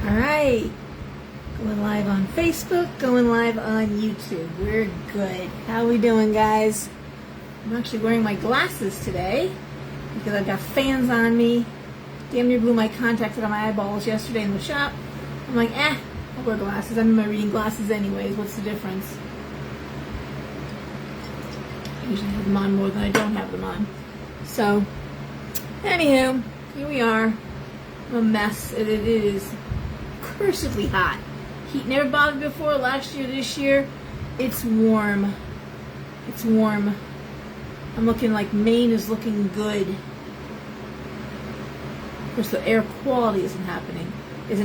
All right, going live on Facebook, going live on YouTube. We're good. How we doing, guys? I'm actually wearing my glasses today because I've got fans on me. Damn near blew my contacts out of my eyeballs yesterday in the shop. I'm like, I'll wear glasses. I'm in my reading glasses anyways. What's the difference? I usually have them on more than I don't have them on. So, anywho, here we are. I'm a mess. It is cursedly hot. Heat never bothered me before. Last year, this year, it's warm. It's warm. I'm looking like Maine is looking good. Of course, the air quality isn't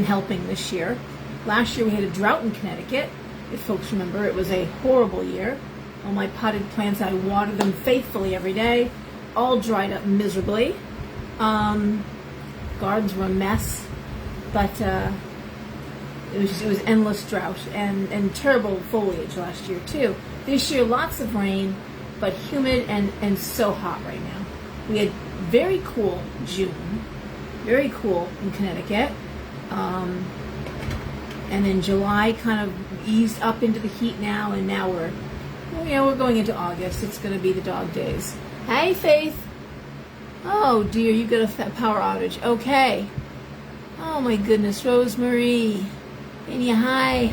helping this year. Last year we had a drought in Connecticut. If folks remember, it was a horrible year. All my potted plants, I watered them faithfully every day. All dried up miserably. Gardens were a mess, but it was endless drought and terrible foliage last year too. This year, lots of rain, but humid and so hot right now. We had very cool June, very cool in Connecticut, and then July kind of eased up into the heat now, and now we're going into August. It's going to be the dog days. Hey, Faith. Oh dear, you got a power outage. Okay. Oh my goodness, Rosemary. And you, hi,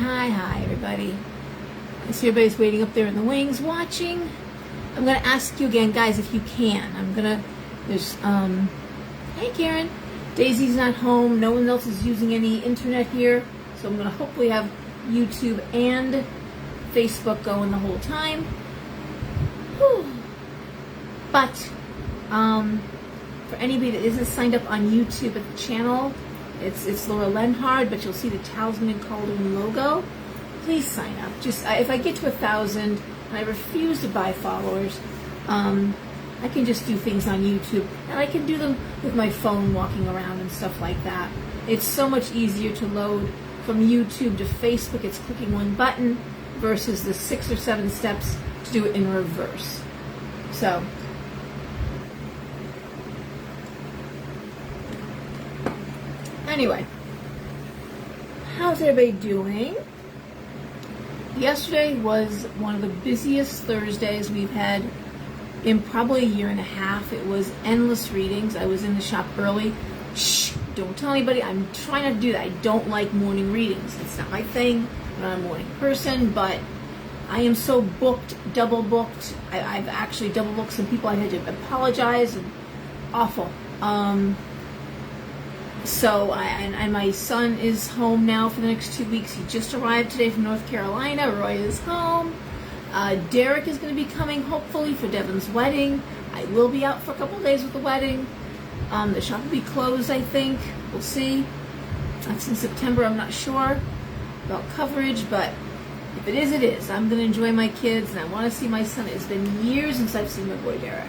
everybody. I see everybody's waiting up there in the wings watching. I'm going to ask you again, guys, if you can. Hey, Karen. Daisy's not home. No one else is using any internet here. So I'm going to hopefully have YouTube and Facebook going the whole time. Whew. But, for anybody that isn't signed up on YouTube at the channel, it's Laura Lenhard, but you'll see the Talisman and Cauldron logo. Please sign up. Just if I get to 1,000, and I refuse to buy followers, I can just do things on YouTube, and I can do them with my phone walking around and stuff like that. It's so much easier to load from YouTube to Facebook. It's clicking one button versus the 6 or 7 steps to do it in reverse. So, anyway, how's everybody doing? Yesterday was one of the busiest Thursdays we've had in probably a year and a half. It was endless readings. I was in the shop early. Shh, don't tell anybody. I'm trying not to do that. I don't like morning readings. It's not my thing. I'm not a morning person, but I am so booked, double booked. I've actually double booked some people. I had to apologize, and awful. So, and my son is home now for the next 2 weeks. He just arrived today from North Carolina. Roy is home. Derek is going to be coming, hopefully, for Devin's wedding. I will be out for a couple of days with the wedding. The shop will be closed, I think. We'll see. That's in September. I'm not sure about coverage, but if it is, it is. I'm going to enjoy my kids, and I want to see my son. It's been years since I've seen my boy Derek.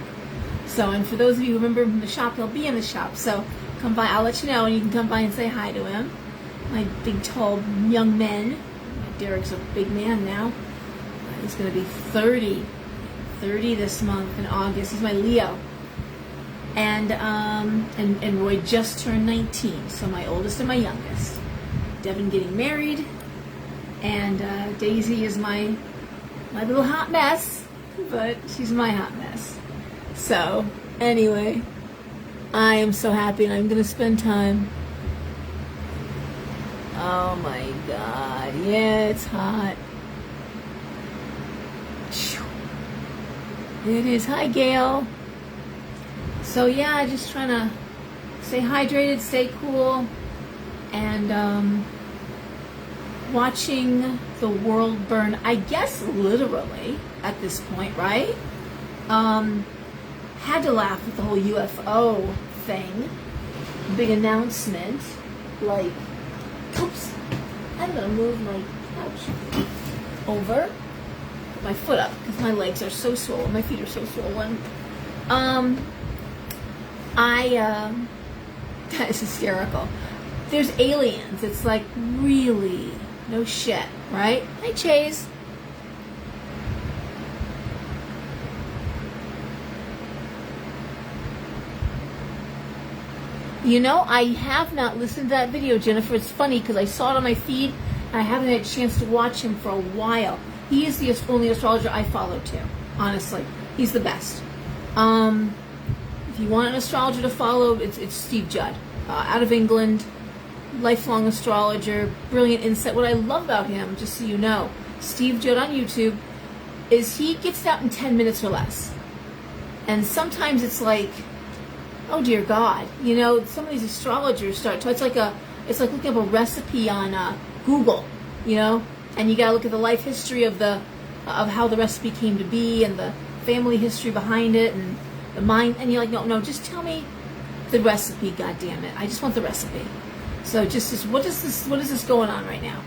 So, and for those of you who remember him from the shop, he'll be in the shop. So, come by. I'll let you know, and you can come by and say hi to him. My big, tall young men. Derek's a big man now. He's going to be 30 this month in August. He's my Leo. And Roy just turned 19. So my oldest and my youngest. Devin getting married. And Daisy is my little hot mess. But she's my hot mess. So, anyway, I am so happy, and I'm going to spend time. Oh my God. Yeah, it's hot. It is. Hi, Gail. So, yeah, just trying to stay hydrated, stay cool, and watching the world burn, I guess literally at this point, right? Had to laugh at the whole UFO thing. Big announcement. Like, oops, I'm going to move my couch over. Put my foot up because my legs are so swollen. My feet are so swollen. That is hysterical. There's aliens. It's like, really? No shit, right? Hi, Chase. I have not listened to that video, Jennifer. It's funny because I saw it on my feed and I haven't had a chance to watch him for a while. He is the only astrologer I follow too, honestly. He's the best. If you want an astrologer to follow, it's Steve Judd, out of England, lifelong astrologer, brilliant insight. What I love about him, just so you know, Steve Judd on YouTube, is he gets it out in 10 minutes or less. And sometimes it's like, oh dear God, some of these astrologers start to, it's like looking up a recipe on Google, and you gotta look at the life history of how the recipe came to be and the family history behind it and the mind, and you're like, no, just tell me the recipe, God damn it. I just want the recipe. So just what is this going on right now?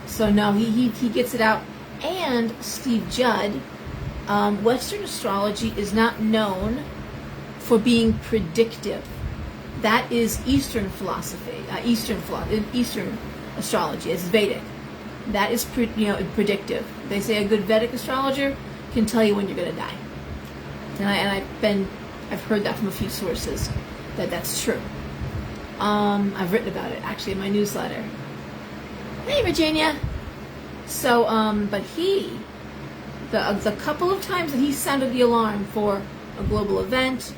So no, he gets it out. And Steve Judd, Western astrology is not known for being predictive. That is Eastern philosophy, Eastern astrology. It's Vedic. That is predictive. They say a good Vedic astrologer can tell you when you're going to die. And I've heard that from a few sources that's true. I've written about it actually in my newsletter. Hey, Virginia. So, but the couple of times that he sounded the alarm for a global event,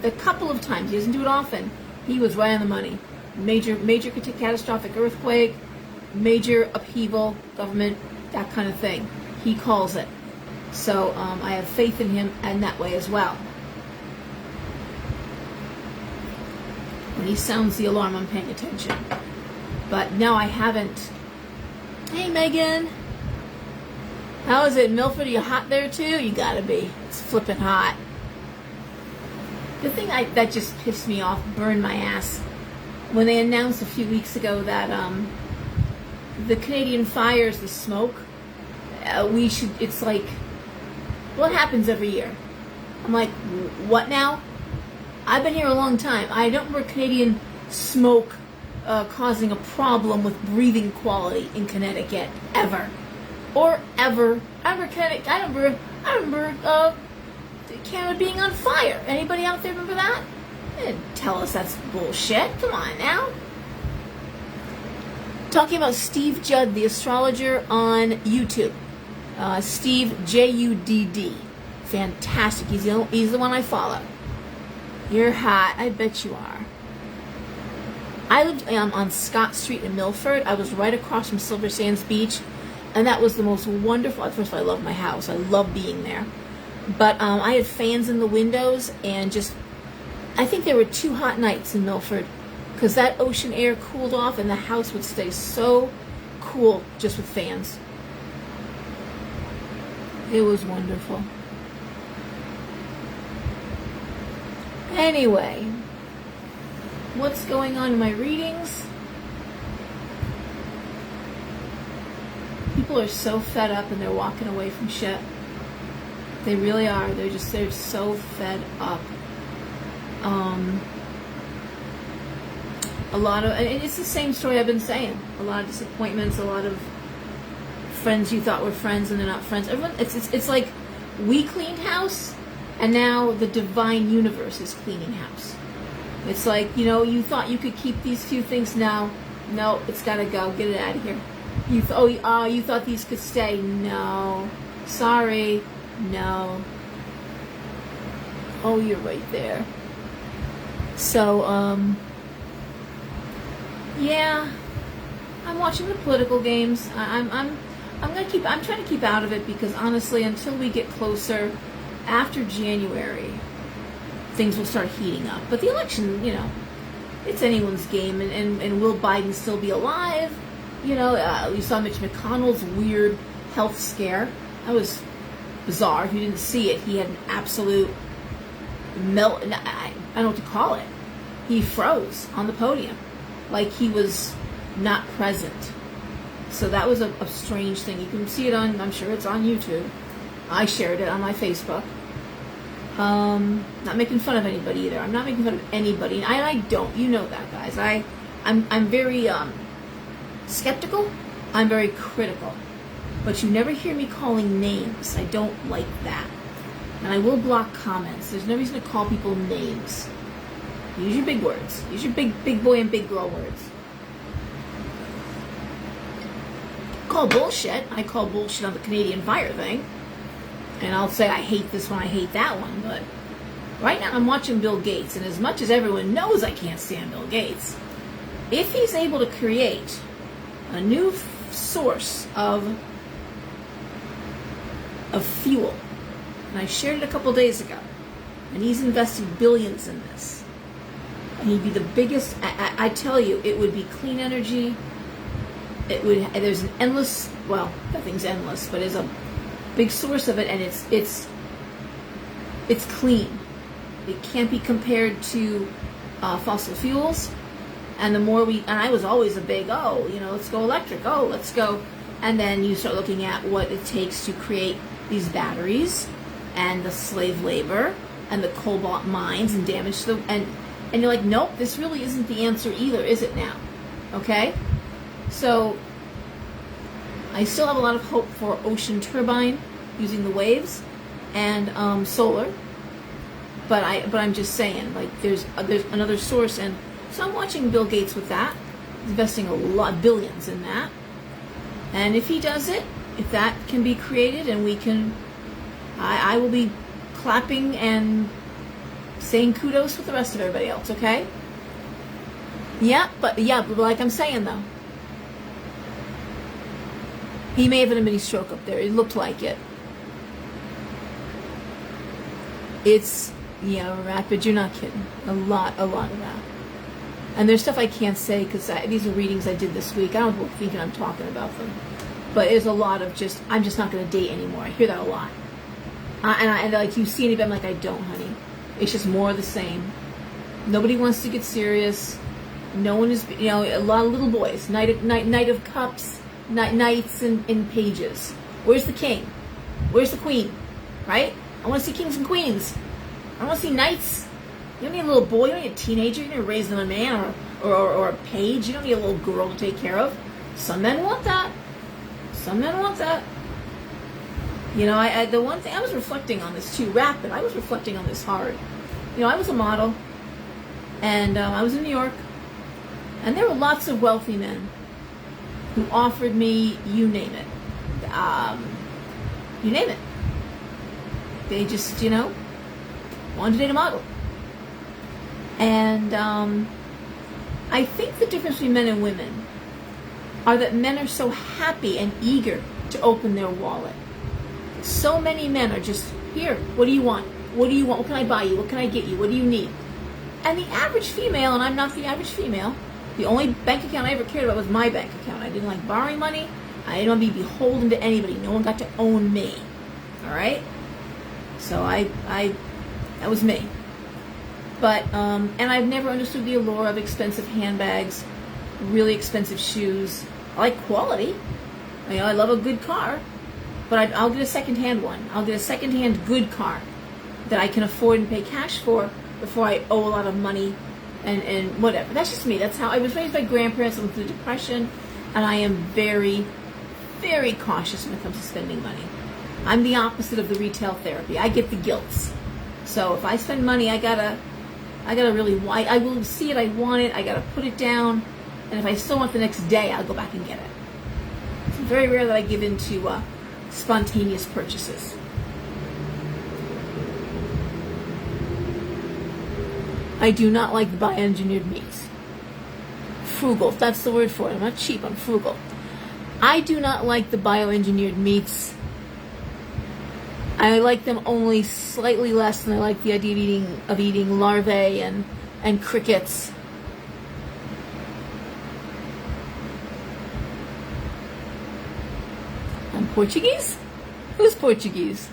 the couple of times, he doesn't do it often, he was right on the money. Major catastrophic earthquake, major upheaval, government, that kind of thing. He calls it. So I have faith in him in that way as well. When he sounds the alarm, I'm paying attention. But no, I haven't. Hey, Megan. How is it in Milford? Are you hot there too? You gotta be. It's flipping hot. The thing that just pissed me off, burned my ass, when they announced a few weeks ago that the Canadian fires, the smoke, it's like, what happens every year? I'm like, what now? I've been here a long time. I don't remember Canadian smoke causing a problem with breathing quality in Connecticut ever. Or ever. I remember Canada being on fire. Anybody out there remember that? They didn't tell us that's bullshit. Come on now. Talking about Steve Judd, the astrologer on YouTube. Steve Judd. Fantastic. He's the one I follow. You're hot. I bet you are. I lived on Scott Street in Milford. I was right across from Silver Sands Beach, and that was the most wonderful. First of all, I love my house. I love being there. But I had fans in the windows, and I think there were 2 hot nights in Milford because that ocean air cooled off, and the house would stay so cool just with fans. It was wonderful. Anyway, what's going on in my readings? People are so fed up and they're walking away from shit. They really are. They're so fed up. And it's the same story I've been saying. A lot of disappointments, a lot of friends you thought were friends and they're not friends. Everyone, it's like we cleaned house, and now the divine universe is cleaning house. It's like, you thought you could keep these few things now. No, it's got to go. Get it out of here. You thought these could stay. No. Sorry. No. Oh, you're right there. So, yeah, I'm watching the political games. I'm trying to keep out of it because honestly, until we get closer, after January, things will start heating up. But the election, it's anyone's game, and will Biden still be alive? You saw Mitch McConnell's weird health scare. That was bizarre. If you didn't see it, he had an absolute melt. I don't know what to call it. He froze on the podium like he was not present. So that was a strange thing. You can see it I'm sure it's on YouTube. I shared it on my Facebook. Not making fun of anybody either. I'm not making fun of anybody. I don't. You know that, guys. I'm very skeptical. I'm very critical. But you never hear me calling names. I don't like that. And I will block comments. There's no reason to call people names. Use your big words. Use your big boy and big girl words. Call bullshit. I call bullshit on the Canadian Fire thing. And I'll say I hate this one, I hate that one, but right now I'm watching Bill Gates, and as much as everyone knows I can't stand Bill Gates, if he's able to create a new source of fuel, and I shared it a couple days ago, and he's invested billions in this, and he'd be the biggest, I tell you, it would be clean energy. It would, there's an endless, well, nothing's endless, but there's a big source of it, and it's clean. It can't be compared to fossil fuels. And the more and I was always a big, let's go electric, let's go. And then you start looking at what it takes to create these batteries, and the slave labor, and the cobalt mines, and damage to and you're like, nope, this really isn't the answer either, is it now? Okay? So I still have a lot of hope for ocean turbine using the waves and solar, but I'm just saying, like, there's another source, and so I'm watching Bill Gates with that. He's investing a lot, billions in that, and if he does it, if that can be created, and we can, I will be clapping and saying kudos with the rest of everybody else. Okay? But like I'm saying though, he may have had a mini stroke up there. It looked like it. It's, rapid. You're not kidding. A lot of that. And there's stuff I can't say because these are readings I did this week. I don't know if thinking I'm talking about them. But there's a lot of I'm just not going to date anymore. I hear that a lot. And like, you see anybody, I'm like, I don't, honey. It's just more of the same. Nobody wants to get serious. No one is, a lot of little boys. Knight of Cups. Knights in pages. Where's the king? Where's the queen? Right? I want to see kings and queens. I want to see knights. You don't need a little boy. You don't need a teenager. You're going to raise them a man or a page. You don't need a little girl to take care of. Some men want that. The one thing I was reflecting on this too, rapid. I was reflecting on this hard. I was a model, and I was in New York, and there were lots of wealthy men who offered me, you name it. They just, wanted to date a model. And I think the difference between men and women are that men are so happy and eager to open their wallet. So many men are just, here, what do you want? What do you want? What can I buy you? What can I get you? What do you need? And the average female, and I'm not the average female, the only bank account I ever cared about was my bank account. I didn't like borrowing money. I didn't want to be beholden to anybody. No one got to own me. All right? So that was me. But, and I've never understood the allure of expensive handbags, really expensive shoes. I like quality. I love a good car. But I'll get a second-hand one. I'll get a second-hand good car that I can afford and pay cash for before I owe a lot of money and whatever. That's just me. That's how I was raised by grandparents. I went through depression, and I am very, very cautious when it comes to spending money. I'm the opposite of the retail therapy. I get the guilts. So if I spend money, I gotta really, I will see it, I want it, I gotta put it down, and if I still want it the next day, I'll go back and get it. It's very rare that I give in to spontaneous purchases. I do not like the bioengineered meats. Frugal, that's the word for it. I'm not cheap, I'm frugal. I do not like the bioengineered meats. I like them only slightly less than I like the idea of eating larvae and crickets. I'm Portuguese? Who's Portuguese?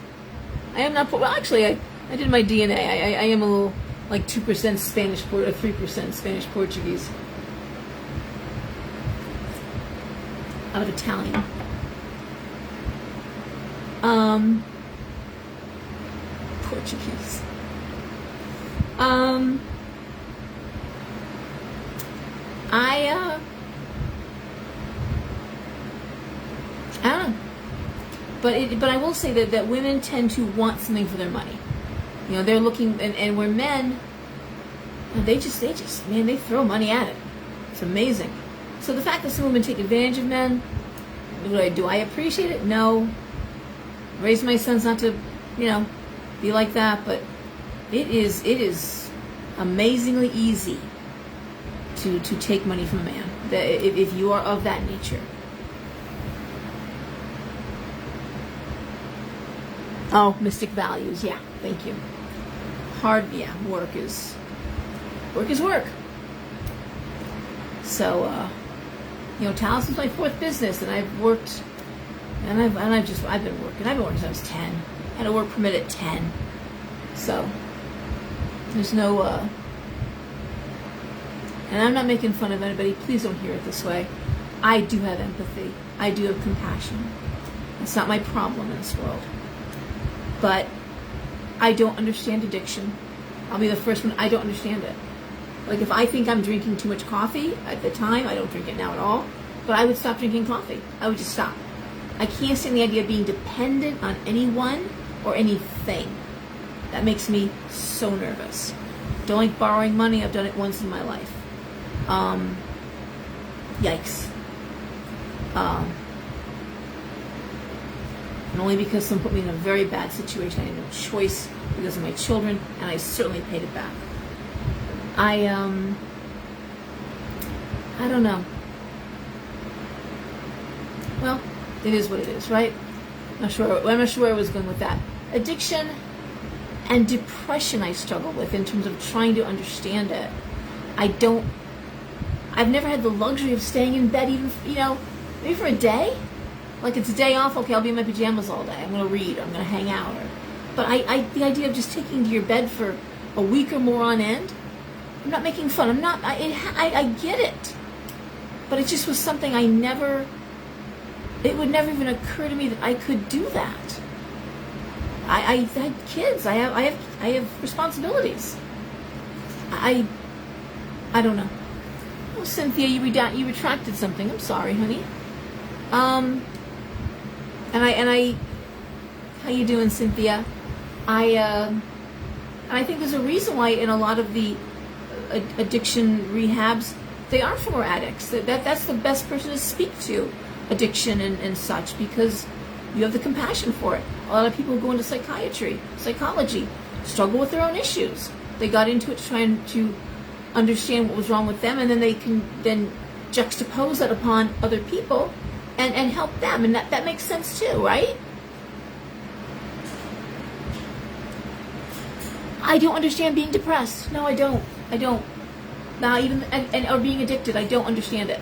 I am not. Well, actually, I did my DNA. I am a little, like 2% Spanish or 3% Spanish Portuguese. Out of Italian. Portuguese. I don't know. But I will say that women tend to want something for their money. They're looking, and where men, And they just, man, they throw money at it. It's amazing. So the fact that some women take advantage of men, do I appreciate it? No. Raise my sons not to, be like that, but it is amazingly easy to take money from a man if you are of that nature. Oh, mystic values. Yeah, thank you. Work is work. So, Talos is my fourth business, and I've worked, and I've been working. I've been working since I was 10. I had a work permit at 10. So, there's no, and I'm not making fun of anybody. Please don't hear it this way. I do have empathy. I do have compassion. It's not my problem in this world. But I don't understand addiction. I'll be the first one. I don't understand it. Like, if I think I'm drinking too much coffee at the time, I don't drink it now at all, but I would stop drinking coffee. I would just stop. I can't stand the idea of being dependent on anyone or anything. That makes me so nervous. Don't like borrowing money. I've done it once in my life. Yikes. And only because someone put me in a very bad situation. I had no choice because of my children, and I certainly paid it back. I don't know. Well, it is what it is, right? I'm not sure where I was going with that. Addiction and depression I struggle with in terms of trying to understand it. I've never had the luxury of staying in bed even, maybe for a day. Like, it's a day off, okay, I'll be in my pajamas all day. I'm going to read, I'm going to hang out. But the idea of just taking to your bed for a week or more on end, I'm not making fun. I get it. But it just was something it would never even occur to me that I could do that. I had kids. I have responsibilities. I don't know. Oh, Cynthia, you retracted something. I'm sorry, honey. And I how you doing, Cynthia? I think there's a reason why in a lot of the addiction rehabs, they are for addicts. That's the best person to speak to addiction and such, because you have the compassion for it. A lot of people who go into psychology, struggle with their own issues. They got into it trying to understand what was wrong with them, and then they can then juxtapose that upon other people and help them, and that makes sense too, right? I don't understand being depressed. No, I don't. Not even, or being addicted. I don't understand it.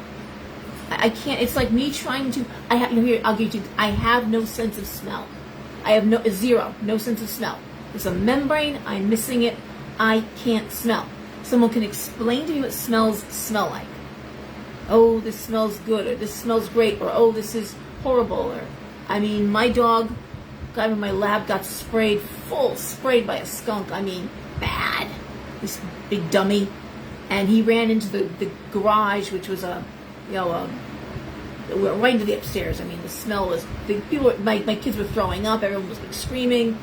I can't. It's like me trying to. I'll give you. I have no sense of smell. I have no sense of smell. It's a membrane. I'm missing it. I can't smell. Someone can explain to me what smells smell like. Oh, this smells good, or this smells great, or oh, this is horrible, or my dog got in my lab, got sprayed by a skunk. Bad. This big dummy, and he ran into the garage, which was right into the upstairs. The smell was, my kids were throwing up, everyone was screaming,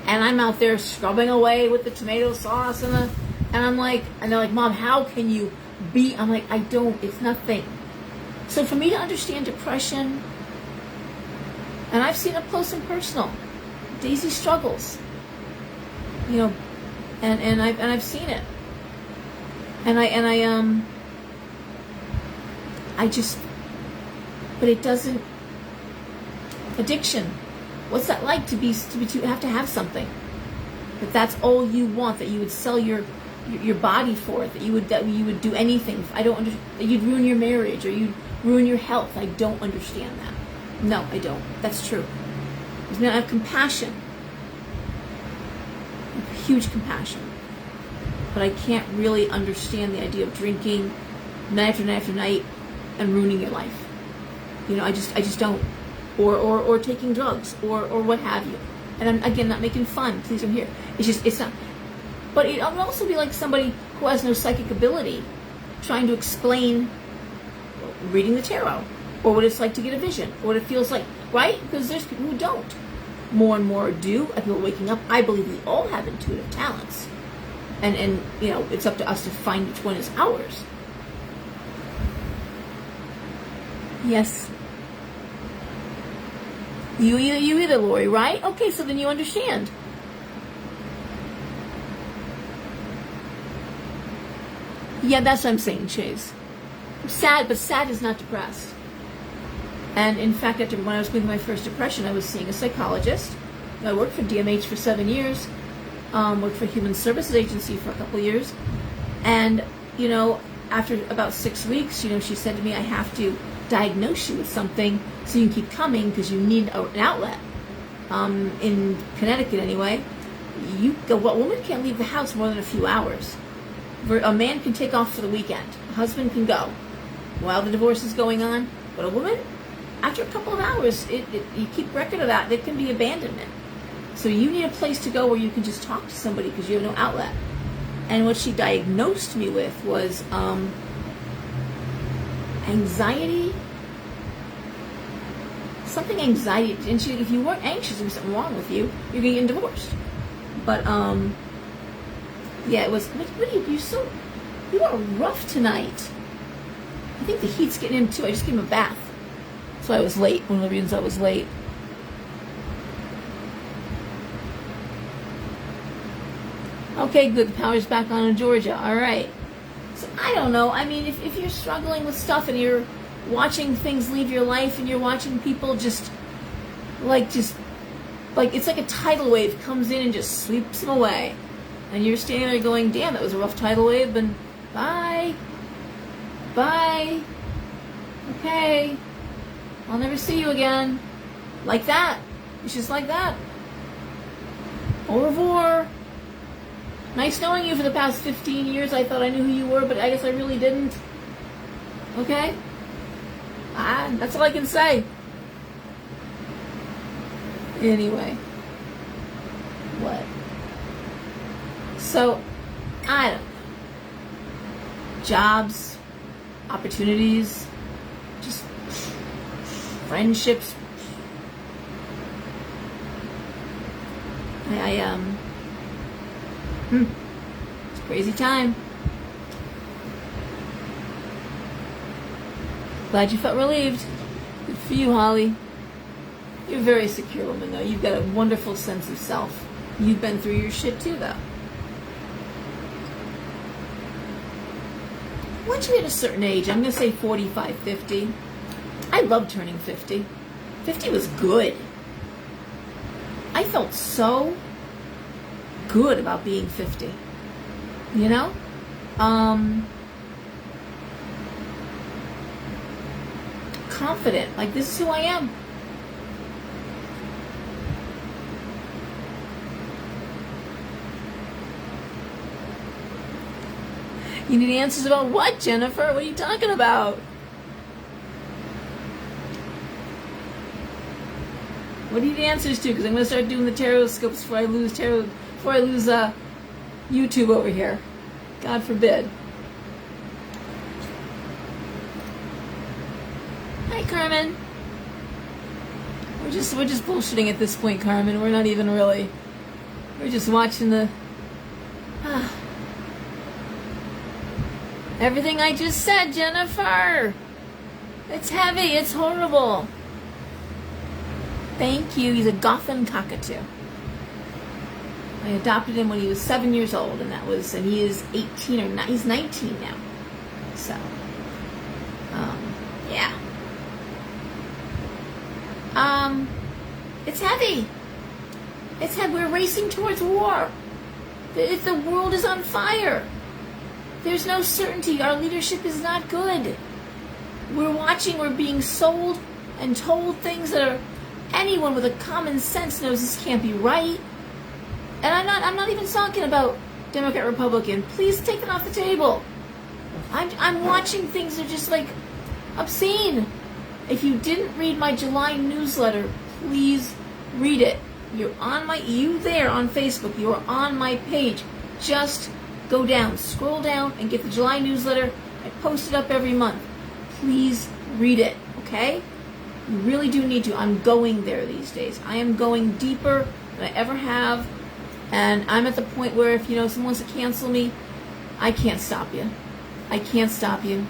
and I'm out there scrubbing away with the tomato sauce and I'm like, and they're like, Mom, how can you be? I'm like, it's nothing. So for me to understand depression, and I've seen it close and personal, Daisy struggles, and I've seen it, but it doesn't. Addiction, what's that like to have to have something, that that's all you want, that you would sell your body for it, that you would do anything. I don't understand. That you'd ruin your marriage, or you'd ruin your health. I don't understand that. No, I don't. That's true. I have compassion, huge compassion, but I can't really understand the idea of drinking night after night after night and ruining your life. I just don't. Or taking drugs, or what have you. And I'm, again, not making fun. Please don't hear. It's not. But it would also be like somebody who has no psychic ability trying to explain reading the tarot, or what it's like to get a vision, or what it feels like, right? Because there's people who don't. More and more do. People waking up. I believe we all have intuitive talents. and it's up to us to find which one is ours. Yes. You either, Lori, right? Okay, so then you understand. Yeah, that's what I'm saying, Chase. Sad, but sad is not depressed. And in fact, when I was going through my first depression, I was seeing a psychologist. I worked for DMH for 7 years. Worked for a human services agency for a couple of years. And, after about 6 weeks, she said to me, I have to diagnose you with something so you can keep coming because you need an outlet. In Connecticut, anyway, a woman can't leave the house more than a few hours. A man can take off for the weekend. A husband can go while the divorce is going on. But a woman, after a couple of hours, you keep record of that. There can be abandonment. So you need a place to go where you can just talk to somebody because you have no outlet. And what she diagnosed me with was anxiety. Anxiety. And if you weren't anxious, there was something wrong with you. You're getting divorced. But yeah, it was. What are you are rough tonight. I think the heat's getting him too. I just gave him a bath. So I was late. One of the reasons I was late. Okay, good. The power's back on in Georgia. All right. So I don't know. I mean, if you're struggling with stuff and you're watching things leave your life and you're watching people just like it's like a tidal wave comes in and just sweeps them away. And you're standing there going, damn, that was a rough tidal wave, and bye. Bye. Okay. I'll never see you again. Like that. It's just like that. Au revoir. Nice knowing you for the past 15 years. I thought I knew who you were, but I guess I really didn't. Okay? That's all I can say. Anyway. What? So, I don't know. Jobs, opportunities, just friendships. It's a crazy time. Glad you felt relieved. Good for you, Holly. You're a very secure woman, though. You've got a wonderful sense of self. You've been through your shit, too, though. Once you hit a certain age, I'm going to say 45, 50. I love turning 50. 50 was good. I felt so good about being 50. Confident. Like, this is who I am. You need answers about what, Jennifer? What are you talking about? What do you need answers to? Because I'm going to start doing the Tarotscopes before I lose YouTube over here. God forbid. Hi, Carmen. We're just bullshitting at this point, Carmen. We're not even really. We're just watching the. Everything I just said, Jennifer. It's heavy. It's horrible. Thank you. He's a Gotham cockatoo. I adopted him when he was 7 years old, and he is 18 or 9. He's 19 now. So, yeah. It's heavy. It's heavy. We're racing towards war. The world is on fire. There's no certainty. Our leadership is not good. We're being sold and told things that are, anyone with a common sense knows this can't be right. And I'm not even talking about Democrat, Republican. Please take it off the table. I'm watching things that are just like obscene. If you didn't read my July newsletter, please read it. You're on there on Facebook. You are on my page. Just go down, scroll down, and get the July newsletter. I post it up every month. Please read it, okay? You really do need to. I'm going there these days. I am going deeper than I ever have. And I'm at the point where if, someone wants to cancel me, I can't stop you. I can't stop you.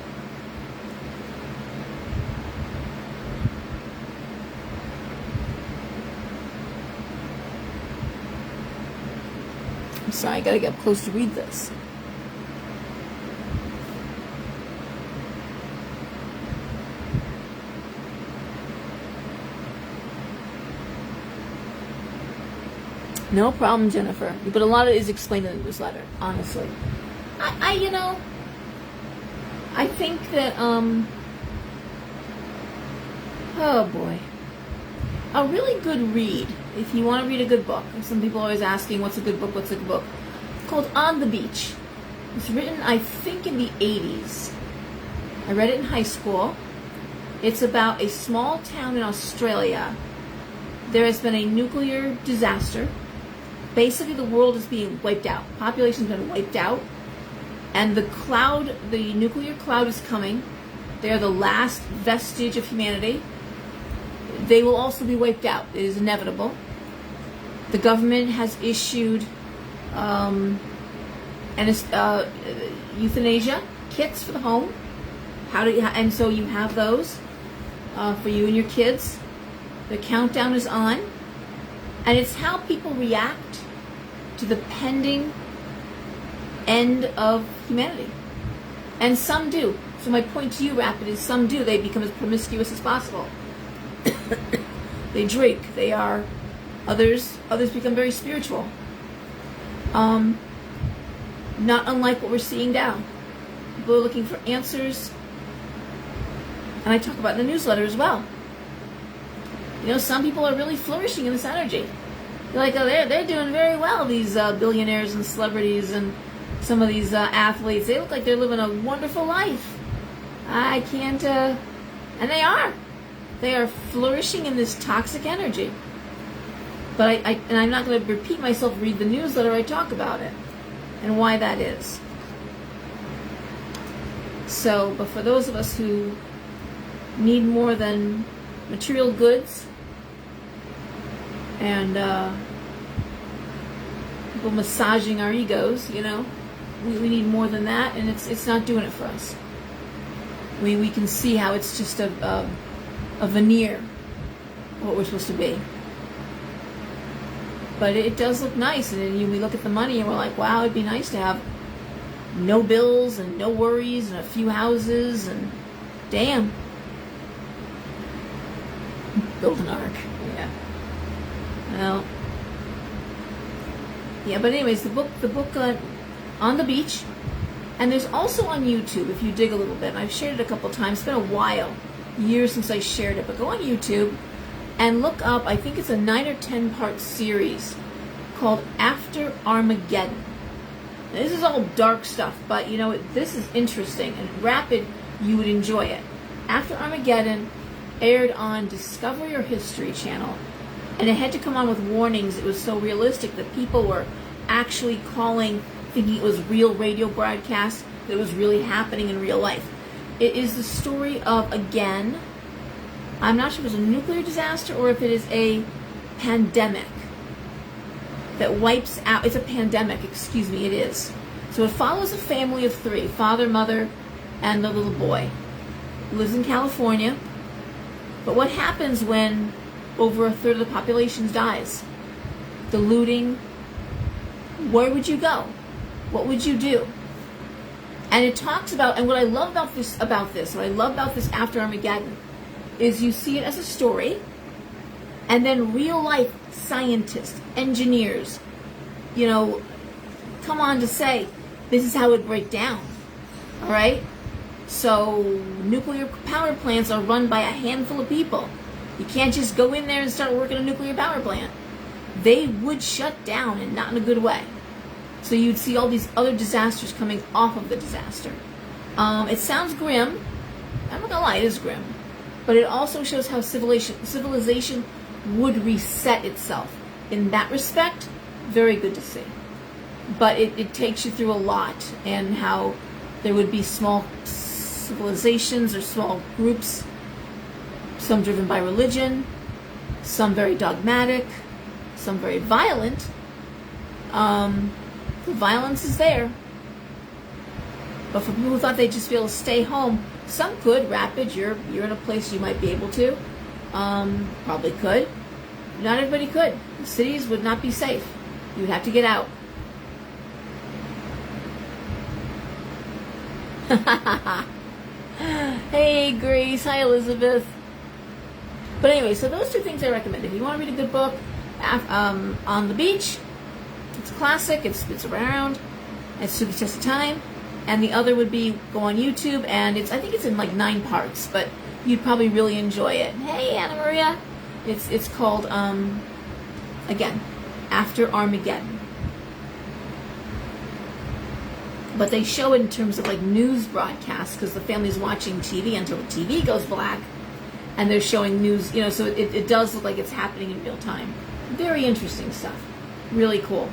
I'm sorry, I gotta get up close to read this. No problem, Jennifer. But a lot of it is explained in the newsletter, honestly. I think that, oh boy. A really good read, if you want to read a good book. Some people are always asking, what's a good book, what's a good book? It's called On the Beach. It's written, I think, in the 80s. I read it in high school. It's about a small town in Australia. There has been a nuclear disaster. Basically, the world is being wiped out. Population's been wiped out. And the nuclear cloud is coming. They're the last vestige of humanity. They will also be wiped out. It is inevitable. The government has issued euthanasia kits for the home. And so you have those for you and your kids. The countdown is on. And it's how people react to the pending end of humanity. And some do. So my point to you, Rapid, is some do. They become as promiscuous as possible. They drink. Others become very spiritual. Not unlike what we're seeing now. People are looking for answers. And I talk about in the newsletter as well. Some people are really flourishing in this energy. They're like, they're doing very well, these billionaires and celebrities and some of these athletes. They look like they're living a wonderful life. I can't, and they are. They are flourishing in this toxic energy. But I'm not going to repeat myself, read the newsletter, I talk about it and why that is. So, but for those of us who need more than material goods and people massaging our egos, we need more than that, and it's not doing it for us. We can see how it's just a veneer of what we're supposed to be. But it does look nice, and we look at the money and we're like, wow, it'd be nice to have no bills and no worries and a few houses, and damn. Build an ark. Yeah. Well. Yeah, but anyways, the book On the Beach, and there's also on YouTube if you dig a little bit. I've shared it a couple times. It's been a while, years since I shared it, but go on YouTube and look up. I think it's a 9 or 10 part series called After Armageddon. Now, this is all dark stuff, but this is interesting and Rapid. You would enjoy it. After Armageddon aired on Discovery or History Channel, and it had to come on with warnings. It was so realistic that people were actually calling, thinking it was real radio broadcast, that it was really happening in real life. It is the story of, again, I'm not sure if it's a nuclear disaster or if it is a pandemic that wipes out. It's a pandemic, excuse me, it is. So it follows a family of 3, father, mother, and the little boy. Lives in California. But what happens when over a third of the population dies? The looting. Where would you go? What would you do? And it talks about, and what I love about this After Armageddon is you see it as a story, and then real life scientists, engineers, come on to say, this is how it would break down. All right? So nuclear power plants are run by a handful of people. You can't just go in there and start working a nuclear power plant. They would shut down, and not in a good way. So you'd see all these other disasters coming off of the disaster. It sounds grim. I'm not gonna lie, it is grim. But it also shows how civilization would reset itself. In that respect, very good to see. But it takes you through a lot, and how there would be small civilizations or small groups, some driven by religion, some very dogmatic, some very violent, The violence is there. But for people who thought they'd just be able to stay home, some could. Rapids, you're in a place you might be able to. Probably could. Not everybody could. The cities would not be safe. You would have to get out. Hey, Grace. Hi, Elizabeth. But anyway, so those two things I recommend. If you want to read a good book on the beach, it's a classic. It's around. It's Suki Test of Time. And the other would be go on YouTube, and I think it's in like 9 parts, but you'd probably really enjoy it. Hey, Anna Maria. It's called, again, After Armageddon. But they show it in terms of like news broadcasts, because the family's watching TV until the TV goes black, and they're showing news, so it does look like it's happening in real time. Very interesting stuff. Really cool.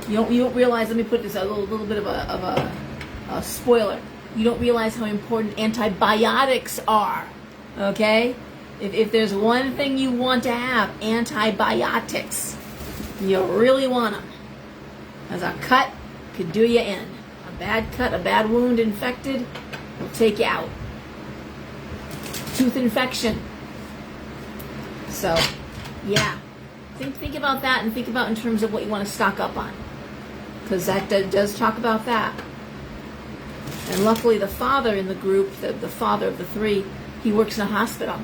You don't realize, let me put this a little bit of a spoiler. You don't realize how important antibiotics are. Okay? If there's one thing you want to have, antibiotics. You really want them. As a cut could do you in. A bad cut, a bad wound infected will take you out. Tooth infection. So, yeah. Think about that, and think about in terms of what you want to stock up on. Because that does talk about that. And luckily the father in the group, the father of the 3, he works in a hospital.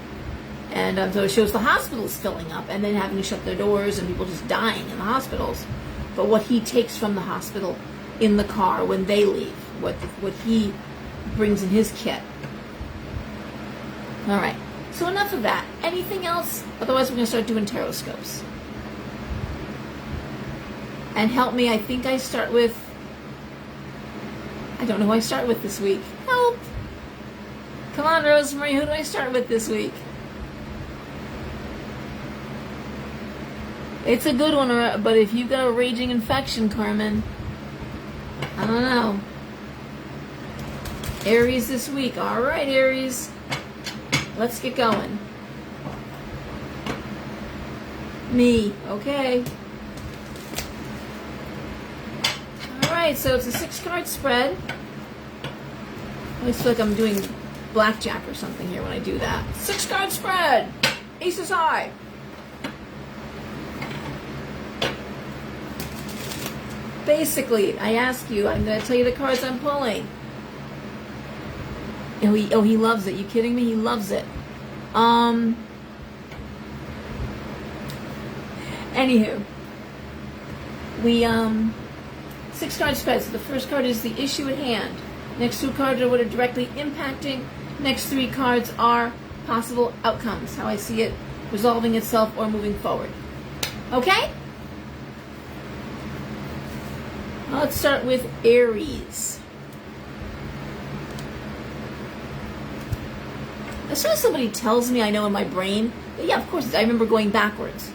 And so it shows the hospitals filling up and then having to shut their doors and people just dying in the hospitals. But what he takes from the hospital in the car when they leave, what he brings in his kit. All right, so enough of that. Anything else? Otherwise we're going to start doing Tarotscopes. And help me, I think I start with, I don't know who I start with this week. Help! Come on, Rosemary, who do I start with this week? It's a good one, but if you've got a raging infection, Carmen, I don't know. Aries this week. All right, Aries. Let's get going. Me. Okay. Alright, so it's a 6-card spread. I always feel like I'm doing blackjack or something here when I do that. 6-card spread! Aces high! Basically, I ask you, I'm going to tell you the cards I'm pulling. Oh, he loves it. You kidding me? He loves it. Anywho. We, 6-card spread. So the first card is the issue at hand. Next 2 cards are what are directly impacting. Next 3 cards are possible outcomes. How I see it resolving itself or moving forward. Okay? Let's start with Aries. As soon as somebody tells me, I know in my brain, yeah, of course, I remember going backwards.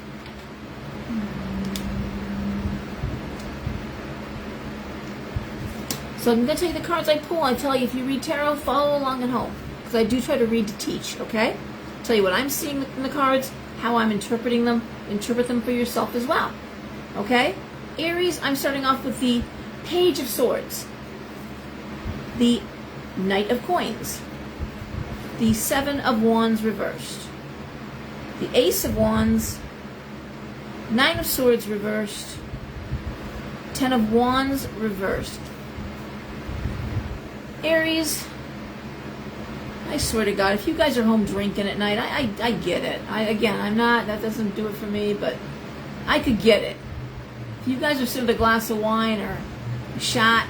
So I'm going to tell you the cards I pull. I tell you, if you read tarot, follow along at home. Because I do try to read to teach, okay? Tell you what I'm seeing in the cards, how I'm interpreting them. Interpret them for yourself as well. Okay? Aries, I'm starting off with the Page of Swords. The Knight of Coins. The 7 of Wands reversed. The Ace of Wands. 9 of Swords reversed. 10 of Wands reversed. Aries, I swear to God, if you guys are home drinking at night, I get it. I'm not, that doesn't do it for me, but I could get it. If you guys are sitting with a glass of wine or a shot,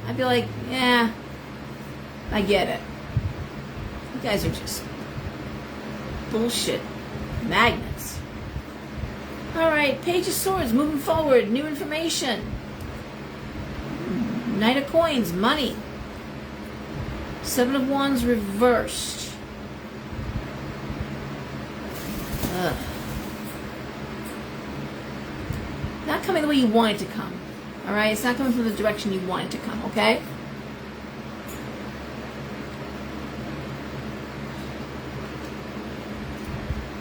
I'd be like, yeah, I get it. You guys are just bullshit magnets. Alright, Page of Swords, moving forward, new information. Knight of Coins, money. 7 of Wands reversed. Ugh. Not coming the way you want it to come. Alright? It's not coming from the direction you want it to come, okay?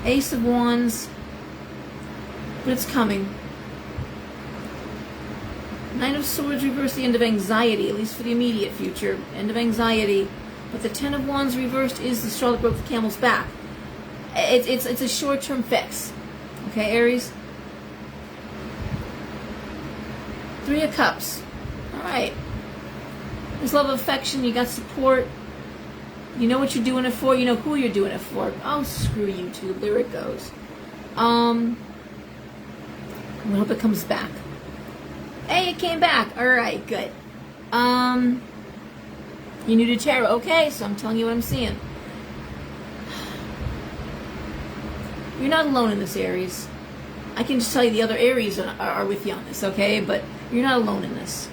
Ace of Wands but it's coming. Knight of Swords reversed, the end of anxiety, at least for the immediate future. End of anxiety. But the Ten of Wands reversed is the straw that broke the camel's back. It's a short-term fix. Okay, Aries? Three of Cups. Alright. There's love, affection, you got support. You know what you're doing it for, you know who you're doing it for. Oh, screw you too. There it goes. I hope it comes back. Hey, it came back. Alright, good. You're new to tarot. Okay, so I'm telling you what I'm seeing. You're not alone in this, Aries. I can just tell you the other Aries are with you on this, okay? But you're not alone in this.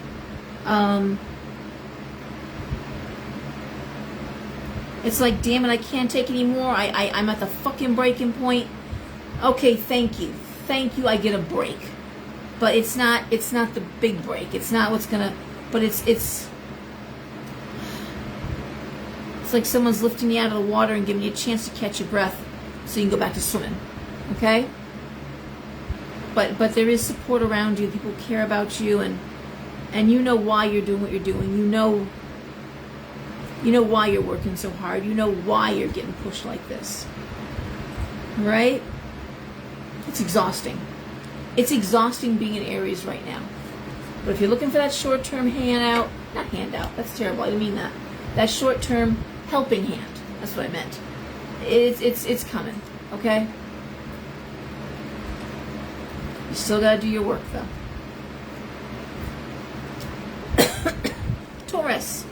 It's like, damn it, I can't take anymore. I'm at the fucking breaking point. Okay, thank you. Thank you, I get a break. But it's not the big break. It's not what's gonna, but it's like someone's lifting you out of the water and giving you a chance to catch your breath so you can go back to swimming. Okay? But there is support around you. People care about you, and you know why you're doing what you're doing. You know why you're working so hard. You know why you're getting pushed like this. Right? It's exhausting. It's exhausting being in Aries right now. But if you're looking for that short-term handout, not handout, that's terrible, I didn't mean that. That short-term helping hand, that's what I meant. It's coming, okay? You still gotta do your work, though. Taurus.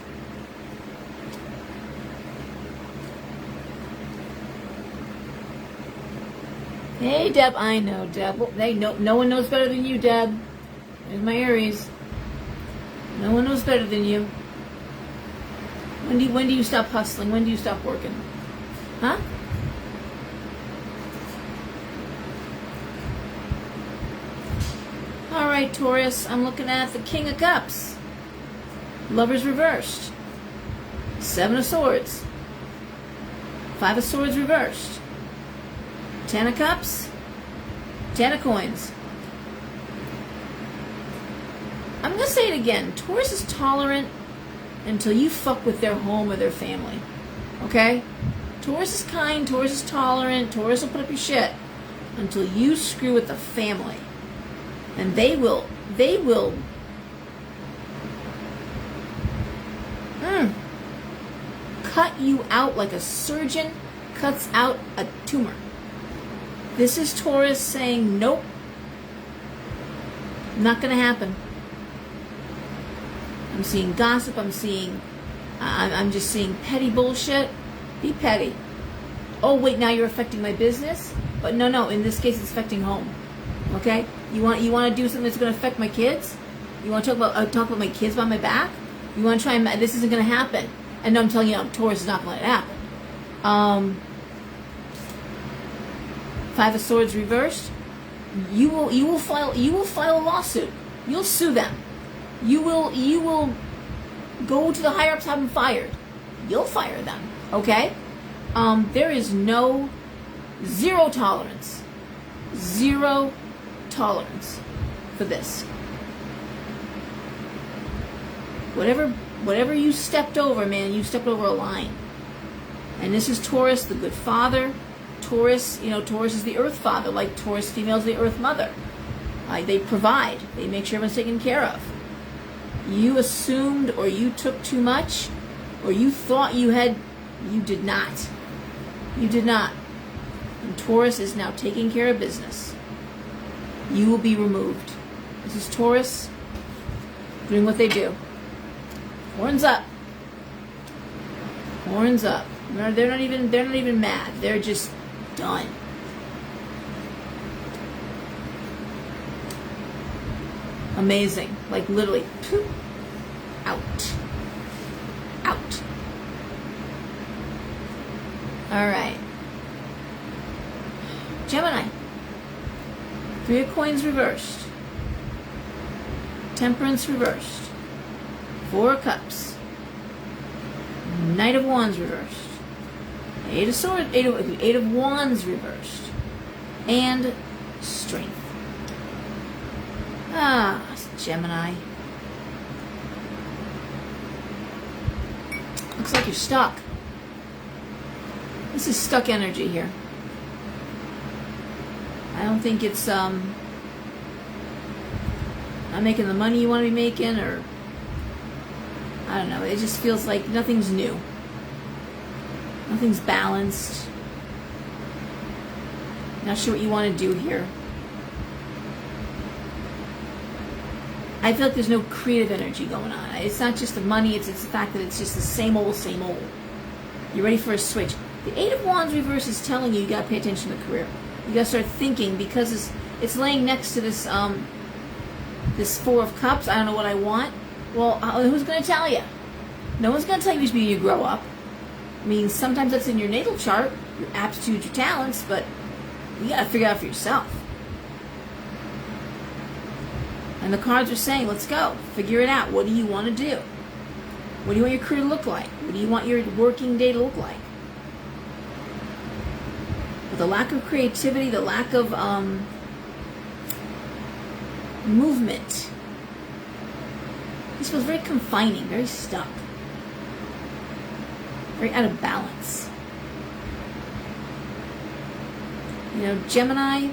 Hey, Deb. I know, Deb. Hey, no one knows better than you, Deb. There's my Aries. No one knows better than you. When do you stop hustling? When do you stop working? Huh? All right, Taurus. I'm looking at the King of Cups. Lovers reversed. Seven of Swords. Five of Swords reversed. Ten of Cups. Ten of Coins. I'm going to say it again. Taurus is tolerant until you fuck with their home or their family. Okay? Taurus is kind. Taurus is tolerant. Taurus will put up your shit until you screw with the family. And they will cut you out like a surgeon cuts out a tumor. This is Taurus saying, nope, not going to happen. I'm seeing gossip. I'm just seeing petty bullshit. Be petty. Oh, wait, now you're affecting my business? But no, in this case, it's affecting home. Okay? You want to do something that's going to affect my kids? You want to talk about my kids behind my back? You want to try and, this isn't going to happen. And no, I'm telling you, Taurus is not going to let it happen. Five of Swords reversed. You will file a lawsuit. You'll sue them. You will go to the higher ups, have them fired. You'll fire them. Okay? There is zero tolerance. Zero tolerance for this. Whatever you stepped over, man, you stepped over a line. And this is Taurus, the good father. Taurus, Taurus is the earth father, like Taurus female is the earth mother. They provide. They make sure everyone's taken care of. You assumed or you took too much or you thought you did not. You did not. And Taurus is now taking care of business. You will be removed. This is Taurus doing what they do. Horns up. Horns up. They're not even mad. They're just done. Amazing. Like literally, poof, out. Out. All right. Gemini. Three of Coins reversed. Temperance reversed. Four of Cups. Knight of Wands reversed. Eight of Wands reversed. And Strength. Ah, Gemini. Looks like you're stuck. This is stuck energy here. I don't think it's not making the money you want to be making, or I don't know. It just feels like nothing's new. Nothing's balanced. Not sure what you want to do here. I feel like there's no creative energy going on. It's not just the money, it's the fact that it's just the same old, same old. You're ready for a switch. The Eight of Wands reverse is telling you got to pay attention to career. You got to start thinking, because it's laying next to this this Four of Cups. I don't know what I want. Well, who's going to tell you? No one's going to tell you when you grow up. I mean, sometimes that's in your natal chart, your aptitudes, your talents, but you got to figure it out for yourself. And the cards are saying, let's go. Figure it out. What do you want to do? What do you want your career to look like? What do you want your working day to look like? But the lack of creativity, the lack of movement, this feels very confining, very stuck, very out of balance. You know, Gemini,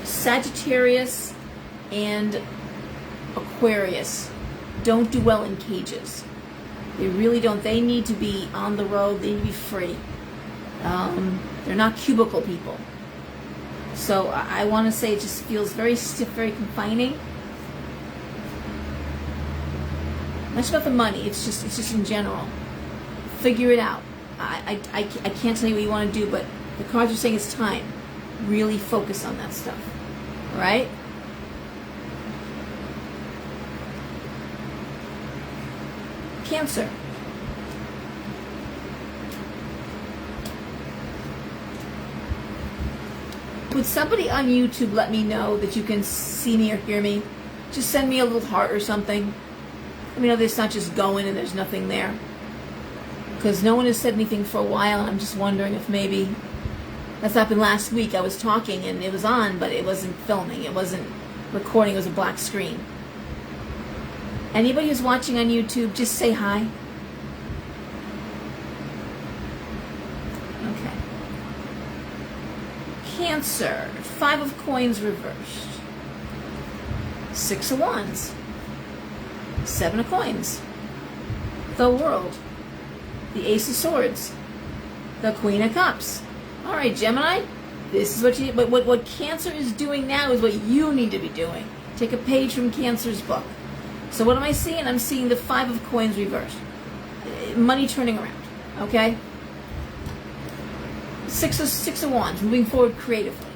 Sagittarius, and Aquarius don't do well in cages. They really don't. They need to be on the road. They need to be free. They're not cubicle people. So I want to say it just feels very stiff, very confining. Not just about the money. It's just in general. Figure it out. I can't tell you what you want to do, but the cards are saying it's time. Really focus on that stuff. All right? Cancer. Would somebody on YouTube let me know that you can see me or hear me? Just send me a little heart or something. Let me know that it's not just going and there's nothing there. Because no one has said anything for a while, and I'm just wondering if maybe that's happened last week. I was talking and it was on, but it wasn't filming. It wasn't recording. It was a black screen. Anybody who's watching on YouTube, just say hi. Okay. Cancer, Five of Coins reversed. Six of Wands. Seven of Coins. The World. The Ace of Swords. The Queen of Cups. All right, Gemini, this is what you. But what Cancer is doing now is what you need to be doing. Take a page from Cancer's book. So what am I seeing? I'm seeing the Five of Coins reversed. Money turning around. Okay. Six of Wands, moving forward creatively.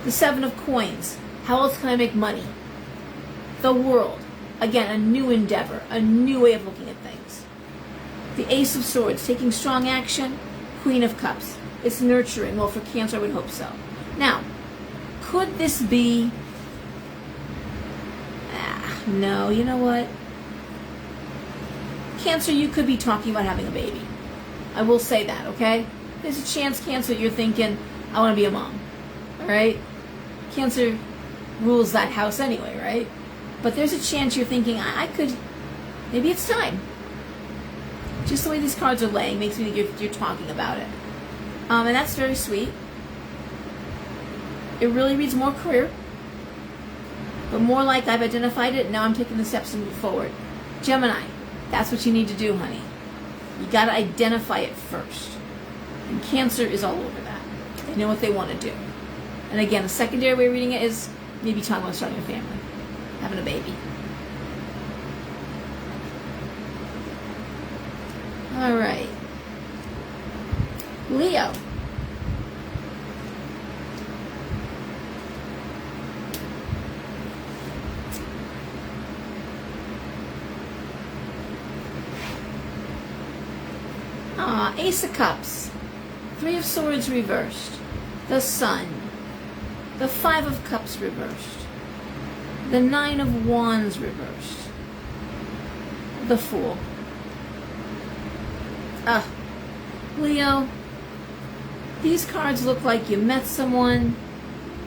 The Seven of Coins. How else can I make money? The World. Again, a new endeavor, a new way of looking at things. The Ace of Swords, taking strong action. Queen of Cups. It's nurturing. Well, for Cancer, I would hope so. Now, could this be... no, you know what? Cancer, you could be talking about having a baby. I will say that, okay? There's a chance, Cancer, you're thinking, I want to be a mom. All right? Cancer rules that house anyway, right? But there's a chance you're thinking, I could, maybe it's time. Just the way these cards are laying makes me think you're talking about it. And that's very sweet. It really reads more career. But more like I've identified it, now I'm taking the steps to move forward. Gemini, that's what you need to do, honey. You got to identify it first. And Cancer is all over that. They know what they want to do. And again, a secondary way of reading it is maybe talking about starting a family, having a baby. All right. Leo. Ace of Cups. Three of Swords reversed. The Sun. The Five of Cups reversed. The Nine of Wands reversed. The Fool. Leo, these cards look like you met someone,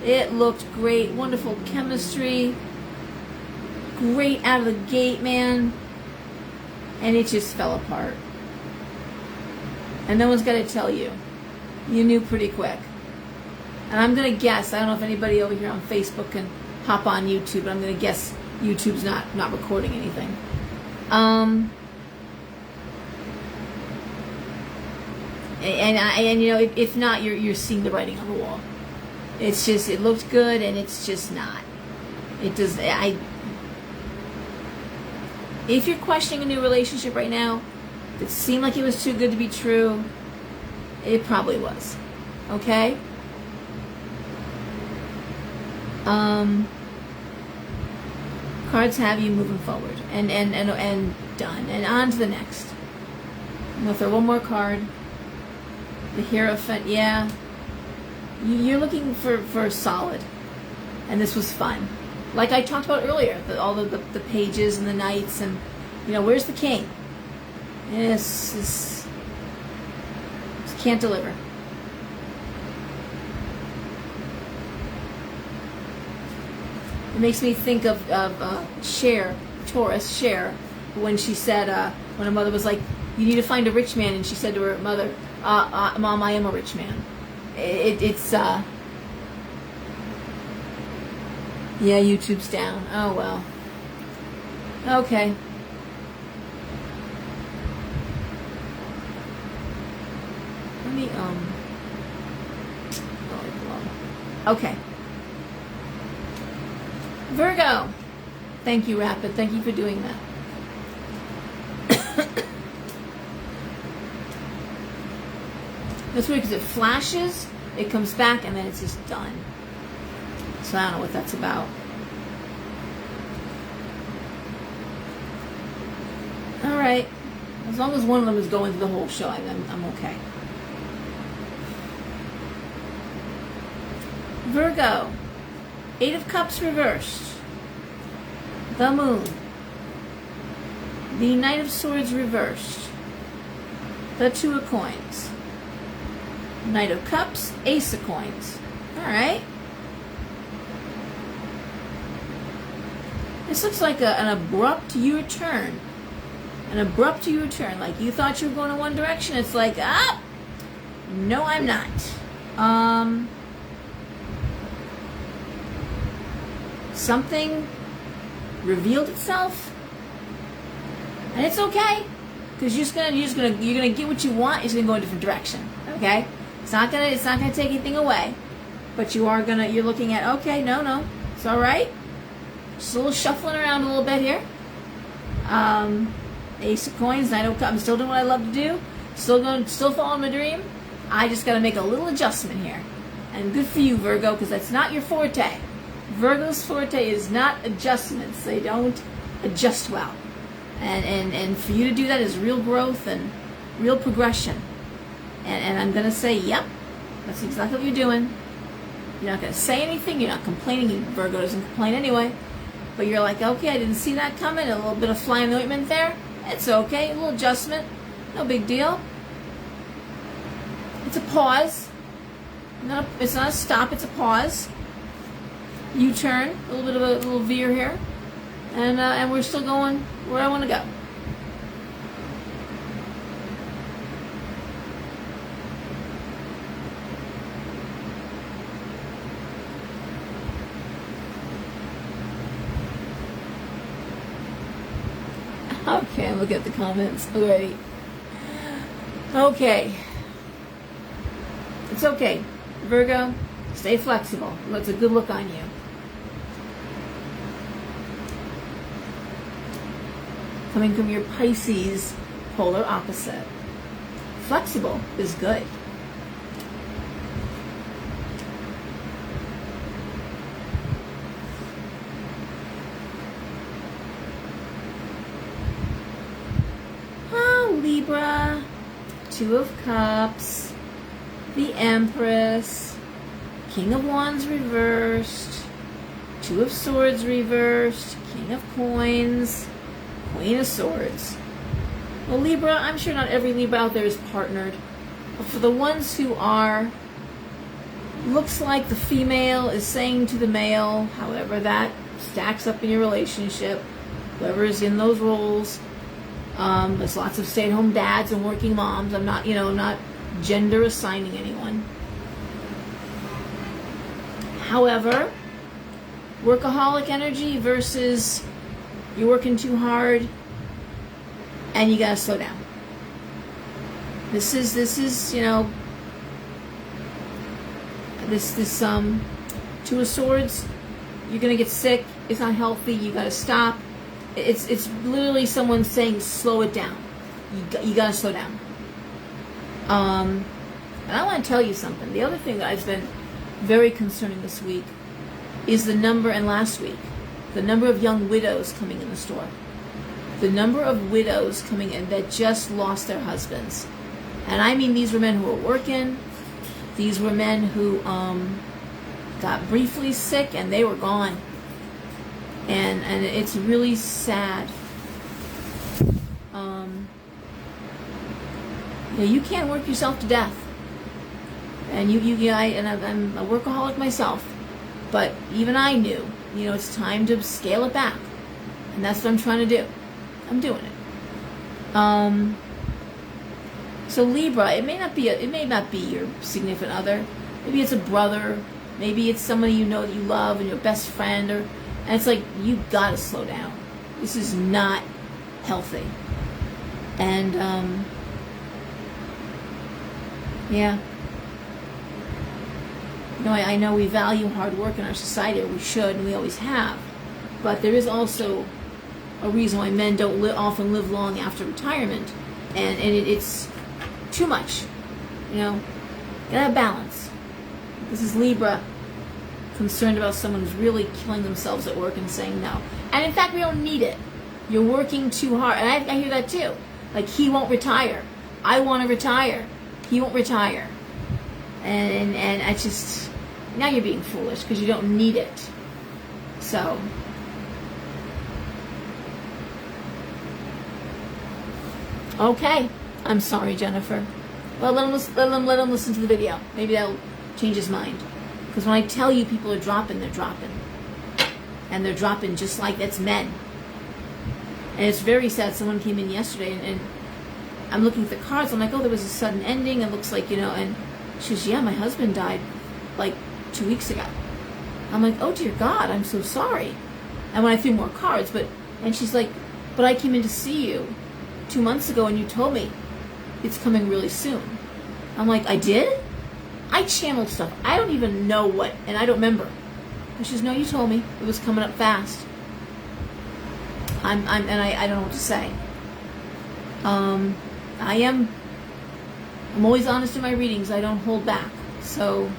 It looked great. Wonderful chemistry. Great out of the gate, man. And it just fell apart. And no one's got to tell you. You knew pretty quick. And I'm going to guess, I don't know if anybody over here on Facebook can hop on YouTube, but I'm going to guess YouTube's not recording anything. And you know, if not, you're seeing the writing on the wall. It's just, it looked good, and it's just not. It does. If you're questioning a new relationship right now, it seemed like it was too good to be true. It probably was. Okay. Cards have you moving forward, and done, and on to the next. I'm gonna throw one more card. The Hierophant. Yeah. You're looking for solid, and this was fun. Like I talked about earlier, all the pages and the knights, and you know, where's the king? This can't deliver. It makes me think of Taurus, when she said, when her mother was like, you need to find a rich man, and she said to her mother, Mom, I am a rich man. Yeah, YouTube's down. Oh, well. Okay. Let me, okay. Virgo. Thank you, Rapid. Thank you for doing that. That's weird because it flashes, it comes back, and then it's just done. So I don't know what that's about. All right. As long as one of them is going through the whole show, I'm okay. Virgo. 8 of Cups reversed. The Moon. The Knight of Swords reversed. The 2 of Coins. Knight of Cups, Ace of Coins. Alright. This looks like an abrupt U-turn. An abrupt U-turn. Like you thought you were going in one direction. It's like, no, I'm not. Something revealed itself. And it's okay. Because you're gonna get what you want. It's gonna go in a different direction. Okay? It's not gonna take anything away, but you're looking at, okay, no, it's all right. Just a little shuffling around a little bit here. Ace of Coins, Knight of Cups. I'm still doing what I love to do. Still following my dream. I just got to make a little adjustment here, and good for you, Virgo, because that's not your forte. Virgo's forte is not adjustments. They don't adjust well, and for you to do that is real growth and real progression. And I'm going to say, yep, that's exactly what you're doing. You're not going to say anything. You're not complaining. Virgo doesn't complain anyway. But you're like, okay, I didn't see that coming. A little bit of fly in the ointment there. It's okay. A little adjustment. No big deal. It's a pause. It's not a stop. It's a pause. U-turn. A little bit of a little veer here. And we're still going where I want to go. Okay, I'm looking at the comments already. Okay. It's okay. Virgo, stay flexible. That's a good look on you. Coming from your Pisces, polar opposite. Flexible is good. Libra, 2 of Cups, the Empress, King of Wands reversed, 2 of Swords reversed, King of Coins, Queen of Swords. Well, Libra, I'm sure not every Libra out there is partnered, but for the ones who are, Looks like the female is saying to the male, however that stacks up in your relationship, whoever is in those roles. There's lots of stay-at-home dads and working moms. I'm not, I'm not gender assigning anyone. However, workaholic energy versus you're working too hard and you gotta slow down. This is this Two of Swords. You're gonna get sick. It's not healthy. You gotta stop. It's literally someone saying slow it down. You gotta slow down. And I want to tell you something. The other thing that has been very concerning this week is the number, and last week, the number of young widows coming in the store. The number of widows coming in that just lost their husbands. And I mean, these were men who were working. These were men who got briefly sick and they were gone. And it's really sad. You can't work yourself to death. And I'm a workaholic myself. But even I knew, it's time to scale it back. And that's what I'm trying to do. I'm doing it. So Libra, it may not be your significant other. Maybe it's a brother. Maybe it's somebody you know that you love and your best friend. And it's like, you gotta slow down. This is not healthy. And yeah. I know we value hard work in our society, or we should, and we always have. But there is also a reason why men don't often live long after retirement, and it's too much. Gotta have balance. This is Libra, concerned about someone who's really killing themselves at work and saying no. And in fact, we don't need it. You're working too hard, and I hear that too. Like, he won't retire. I want to retire. He won't retire. And I just, now you're being foolish because you don't need it. So, okay. I'm sorry, Jennifer. Well, let him listen to the video. Maybe that'll change his mind. Because when I tell you people are dropping, they're dropping. And they're dropping just like that's men. And it's very sad. Someone came in yesterday and I'm looking at the cards. I'm like, oh, there was a sudden ending. It looks like, and she goes, yeah, my husband died like 2 weeks ago. I'm like, oh, dear God, I'm so sorry. And when I threw more cards, and she's like, but I came in to see you 2 months ago and you told me it's coming really soon. I'm like, I did? I channeled stuff. I don't even know what, and I don't remember. And she says, no, you told me it was coming up fast. I don't know what to say. I'm always honest in my readings. I don't hold back. So,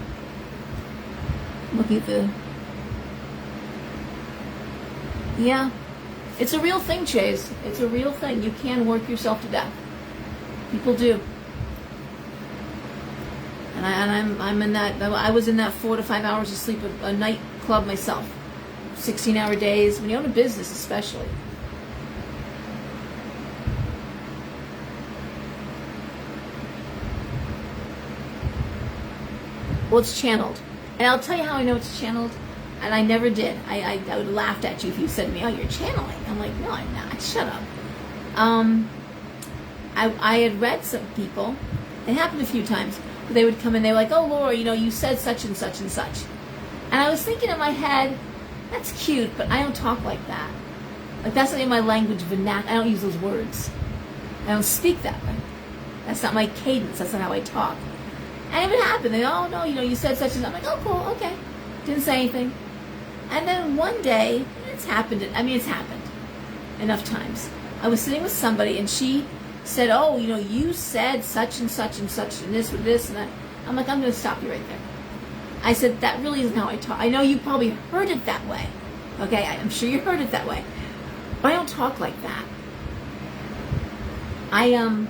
looking at yeah, it's a real thing, Chase. It's a real thing. You can work yourself to death. People do. And I'm in that. I was in that 4 to 5 hours of sleep a night club myself. 16-hour days. When you own a business, especially. Well, it's channeled. And I'll tell you how I know it's channeled. And I never did. I would have laughed at you if you said to me, oh, you're channeling. I'm like, no, I'm not. Shut up. I had read some people. It happened a few times. But they would come in, they were like, oh, Laura, you said such and such and such. And I was thinking in my head, that's cute, but I don't talk like that. Like, that's not in my language vernacular. I don't use those words. I don't speak that way. That's not my cadence. That's not how I talk. And it would happen. They, oh, no, you said such and such. I'm like, oh, cool, okay. Didn't say anything. And then one day, it's happened enough times. I was sitting with somebody, and she said, oh, you said such and such and such, and this with this and that. I'm like, I'm going to stop you right there. I said, that really isn't how I talk. I know you probably heard it that way. Okay, I'm sure you heard it that way. But I don't talk like that. I'm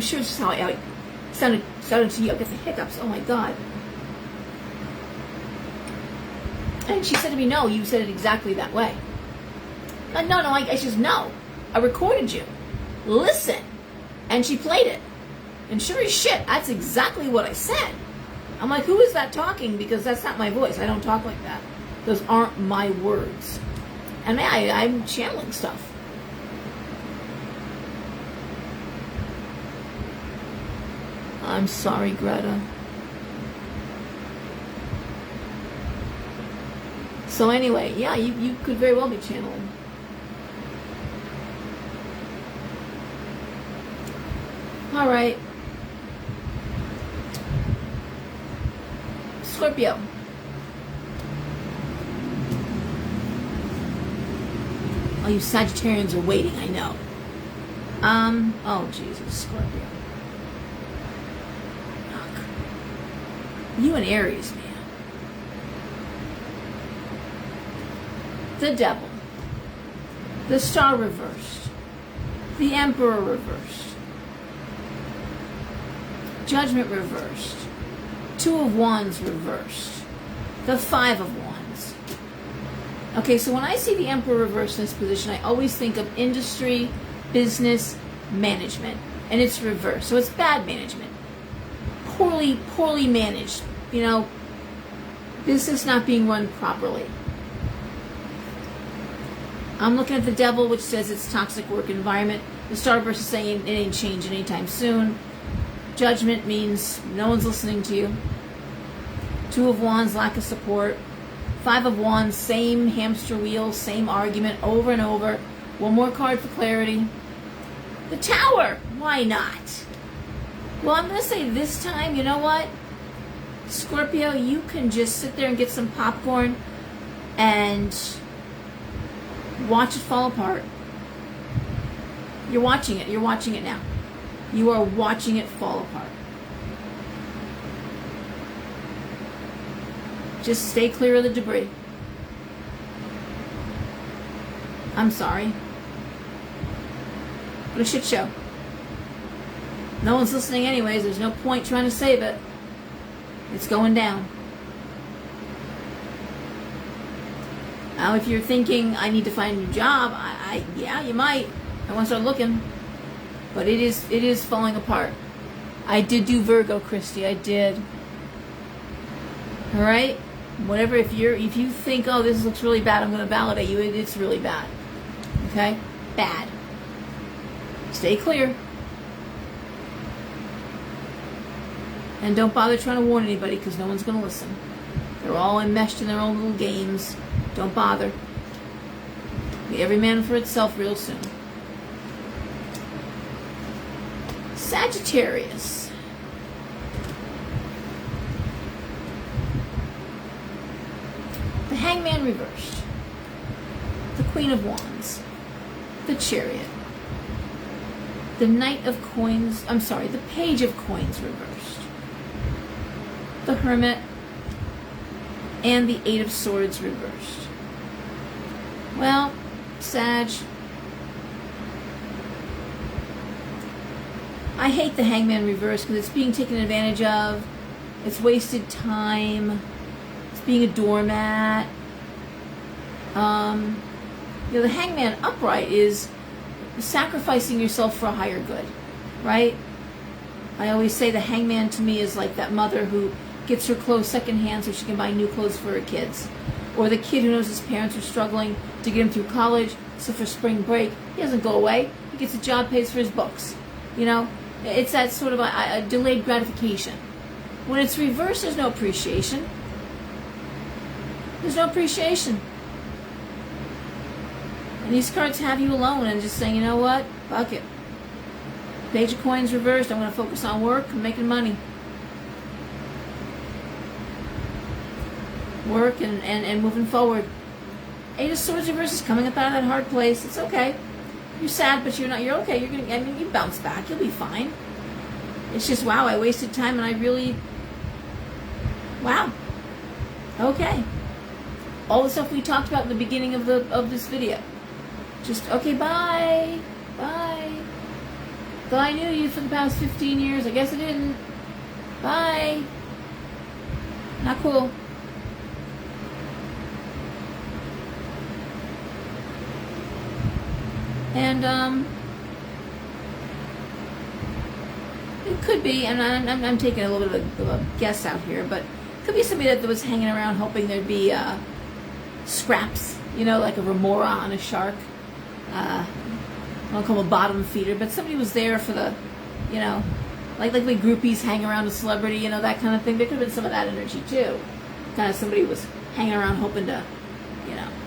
sure it's just how I sounded to you. I get the hiccups. Oh my God. And she said to me, no, you said it exactly that way. No, I said, no. I recorded you. Listen. And she played it. And sure as shit, that's exactly what I said. I'm like, who is that talking? Because that's not my voice. I don't talk like that. Those aren't my words. And I'm channeling stuff. I'm sorry, Greta. So anyway, yeah, you could very well be channeling. All right. Scorpio. Oh, you Sagittarians are waiting, I know. Oh, Jesus, Scorpio. Ugh. You and Aries, man. The Devil. The Star reversed. The Emperor reversed. Judgment reversed. Two of Wands reversed. The Five of Wands. Okay, so when I see the Emperor reversed in this position, I always think of industry, business, management. And it's reversed. So it's bad management. Poorly managed. You know, business not being run properly. I'm looking at the Devil, which says it's toxic work environment. The Starburst is saying it ain't changing anytime soon. Judgment means no one's listening to you. Two of Wands, lack of support. Five of Wands, same hamster wheel, same argument over and over. One more card for clarity. The Tower, why not? Well, I'm going to say this time, you know what? Scorpio, you can just sit there and get some popcorn and watch it fall apart. You're watching it. You're watching it now. You are watching it fall apart. Just stay clear of the debris. I'm sorry. What a shit show. No one's listening anyways. There's no point trying to save it. It's going down. Now, if you're thinking, I need to find a new job, yeah, you might. I want to start looking. But it is falling apart. I did do Virgo, Christy. I did. All right? Whatever, if you think, oh, this looks really bad, I'm going to validate you, it's really bad. Okay? Bad. Stay clear. And don't bother trying to warn anybody because no one's going to listen. They're all enmeshed in their own little games. Don't bother. Be every man for itself real soon. Sagittarius. The Hangman reversed. The Queen of Wands. The Chariot. The Knight of Coins, the Page of Coins reversed. The Hermit. And the Eight of Swords reversed. Well, Sag, I hate the Hangman reverse because it's being taken advantage of. It's wasted time. It's being a doormat. The Hangman upright is sacrificing yourself for a higher good, right? I always say the Hangman to me is like that mother who gets her clothes secondhand so she can buy new clothes for her kids. Or the kid who knows his parents are struggling to get him through college, so for spring break, he doesn't go away. He gets a job, pays for his books. You know, it's that sort of a delayed gratification. When it's reversed, there's no appreciation. There's no appreciation. And these cards have you alone and just saying, you know what? Fuck it. Page of Coins reversed. I'm going to focus on work and making money. Work and moving forward. Eight of Swords reverse is coming up out of that hard place. It's okay. You're sad, but you're not. You're okay. You bounce back. You'll be fine. It's just, wow, I wasted time and I really, wow. Okay. All the stuff we talked about at the beginning of this video. Just, okay, bye. Bye. Thought I knew you for the past 15 years. I guess I didn't. Bye. Not cool. And, It could be, and I'm taking a little bit of a guess out here, but it could be somebody that was hanging around hoping there'd be scraps, like a remora on a shark. I don't call them a bottom feeder, but somebody was there for the, like the groupies hang around a celebrity, that kind of thing. There could have been some of that energy too. Kind of somebody was hanging around hoping to,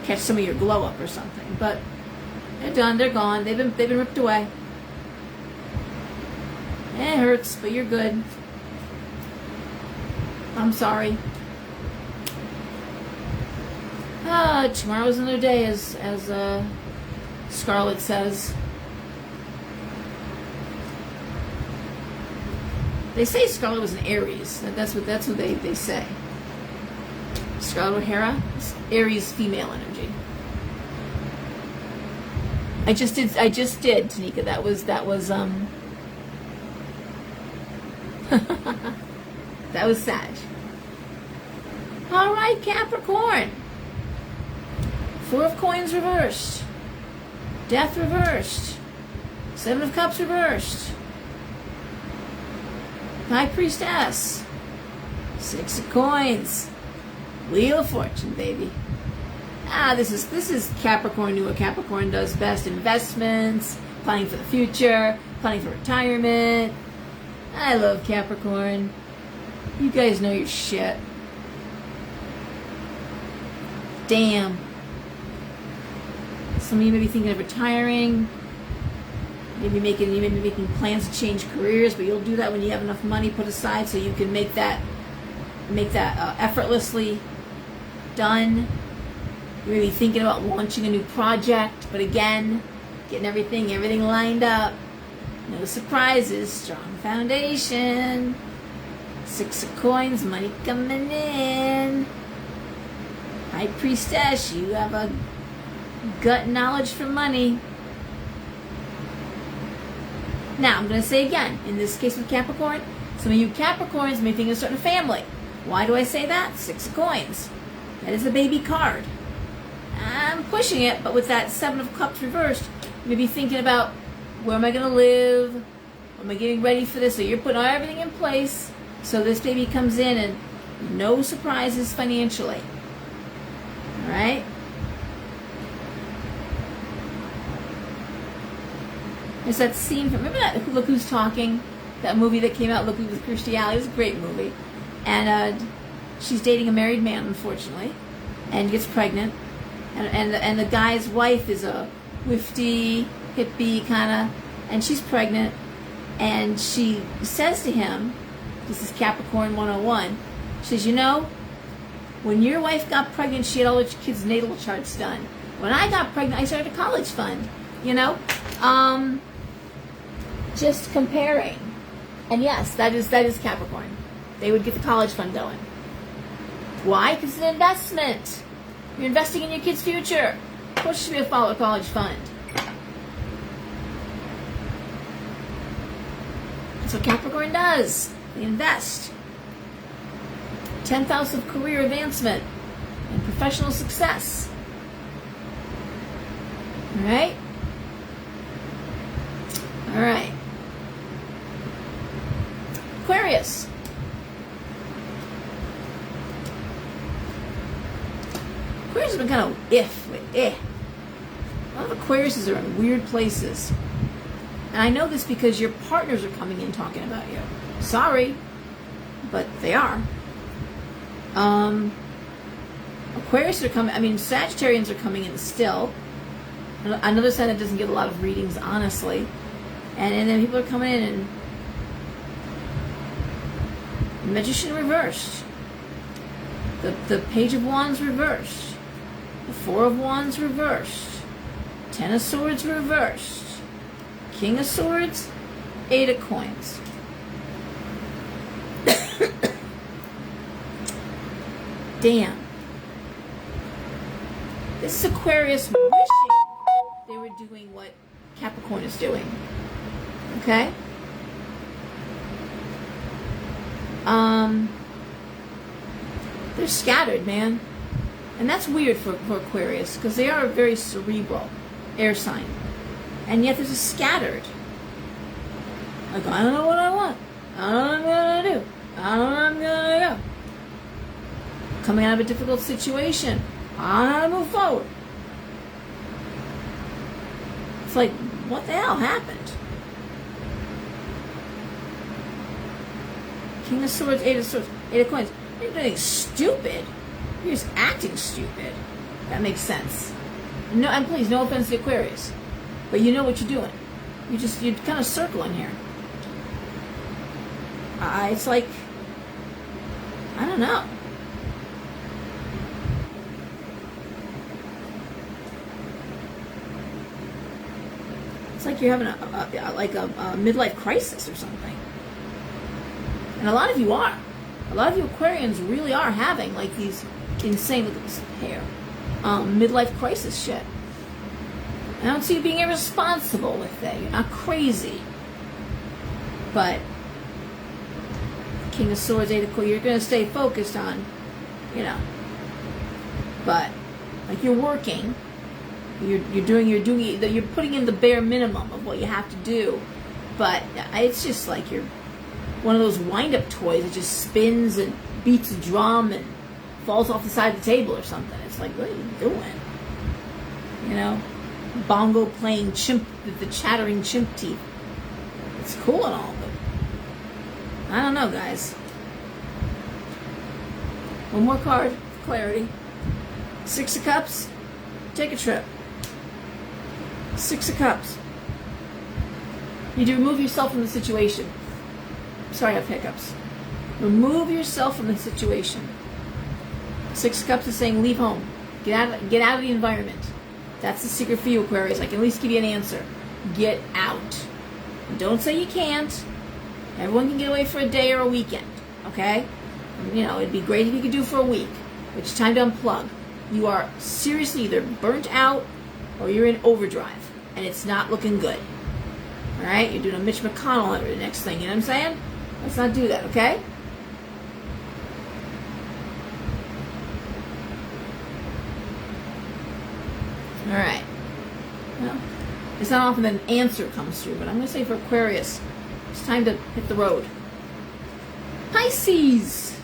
catch some of your glow up or something. But they're done. They're gone. They've been ripped away. It hurts, but you're good. I'm sorry. Tomorrow's another day, as Scarlett says. They say Scarlett was an Aries. That's what they say. Scarlett O'Hara, Aries female energy. I just did, Tanika. That was that was Sag. All right, Capricorn. 4 of Coins reversed. Death reversed. 7 of Cups reversed. High Priestess. 6 of Coins. Wheel of Fortune, baby. This is Capricorn doing what Capricorn does best. Investments, planning for the future, planning for retirement. I love Capricorn. You guys know your shit. Damn. Some of you may be thinking of retiring. You may be making plans to change careers, but you'll do that when you have enough money put aside so you can make that effortlessly done. You may be thinking about launching a new project, but again, getting everything lined up. No surprises, strong foundation. 6 of Coins, money coming in. High Priestess, you have a gut knowledge for money. Now, I'm going to say again, in this case with Capricorn, some of you Capricorns may think of starting a family. Why do I say that? 6 of Coins. That is a baby card. I'm pushing it, but with that 7 of Cups reversed, you may be thinking about, where am I going to live? Am I getting ready for this? So you're putting everything in place so this baby comes in and no surprises financially. All right? There's that scene from, remember that Look Who's Talking? That movie that came out, Look Who's with Kirstie Alley. It was a great movie. And she's dating a married man, unfortunately, and gets pregnant. And the guy's wife is a wifty, hippie kind of, and she's pregnant. And she says to him, this is Capricorn 101, she says, when your wife got pregnant, she had all her kids' natal charts done. When I got pregnant, I started a college fund, just comparing. And yes, that is Capricorn. They would get the college fund going. Why? Because it's an investment. You're investing in your kid's future. Of course you should follow a college fund. That's what Capricorn does. They invest. 10th house of career advancement and professional success. All right? All right. Aquarius. Aquarius has been kind of A lot of Aquariuses are in weird places. And I know this because your partners are coming in talking about you. Sorry, but they are. Aquarius are coming, Sagittarians are coming in still. Another sign that doesn't get a lot of readings, honestly. And then people are coming in and Magician reversed. The Page of Wands reversed. The 4 of Wands reversed. 10 of Swords reversed. King of Swords, 8 of Coins. Damn. This is Aquarius wishing they were doing what Capricorn is doing. Okay? They're scattered, man. And that's weird for Aquarius, because they are a very cerebral air sign. And yet there's a scattered. Like, I don't know what I want. coming out of a difficult situation. I know how to move forward. It's like, what the hell happened? King of Swords, Eight of Swords, Eight of Coins. You're doing stupid. You're just acting stupid. That makes sense. No, and please, no offense to Aquarius, but you know what you're doing. You're kind of circling here. It's like, I don't know. It's like you're having a midlife crisis or something. And a lot of you are. A lot of you Aquarians really are having like these insane, look at this hair, midlife crisis shit. I don't see you being irresponsible with it. You're not crazy. But King of Swords, Eight of Coins, you're going to stay focused on, but like you're working, you're putting in the bare minimum of what you have to do. But it's just like you're one of those wind-up toys that just spins and beats a drum and falls off the side of the table or something. It's like, what are you doing? Bongo playing chimp, the chattering chimp teeth. It's cool and all, but I don't know, guys. One more card for clarity. Six of Cups. Take a trip. Six of Cups. You need to remove yourself from the situation. Sorry, I have hiccups. Remove yourself from the situation. Six of Cups is saying leave home. Get out of the environment. That's the secret for you, Aquarius. I can at least give you an answer. Get out. And don't say you can't. Everyone can get away for a day or a weekend, okay? It'd be great if you could do it for a week, but it's time to unplug. You are seriously either burnt out or you're in overdrive, and it's not looking good. All right? You're doing a Mitch McConnell over the next thing, you know what I'm saying? Let's not do that, okay? All right. Well, it's not often that an answer comes through, but I'm going to say for Aquarius, it's time to hit the road. Pisces.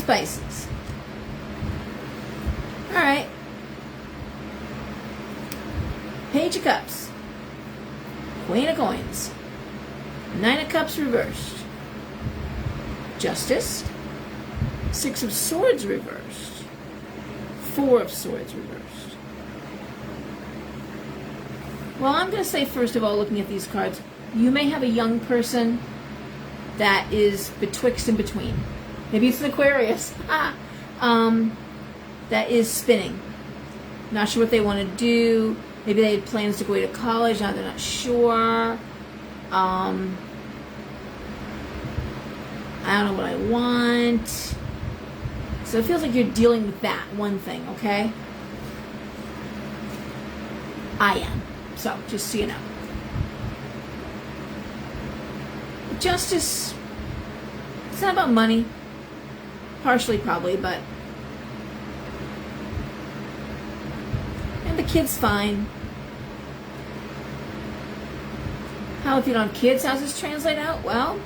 Pisces. All right. Page of Cups. Queen of Coins. Nine of Cups reversed. Justice. Six of Swords reversed. Four of Swords reversed. Well, I'm going to say, first of all, looking at these cards, you may have a young person that is betwixt and between. Maybe it's an Aquarius. That is spinning. Not sure what they want to do. Maybe they had plans to go away to college. Now they're not sure. I don't know what I want. So it feels like you're dealing with that one thing, okay? I am. So, just so you know. Justice, it's not about money. Partially, probably, but... And the kid's fine. How if you don't have kids? How does this translate out? Well...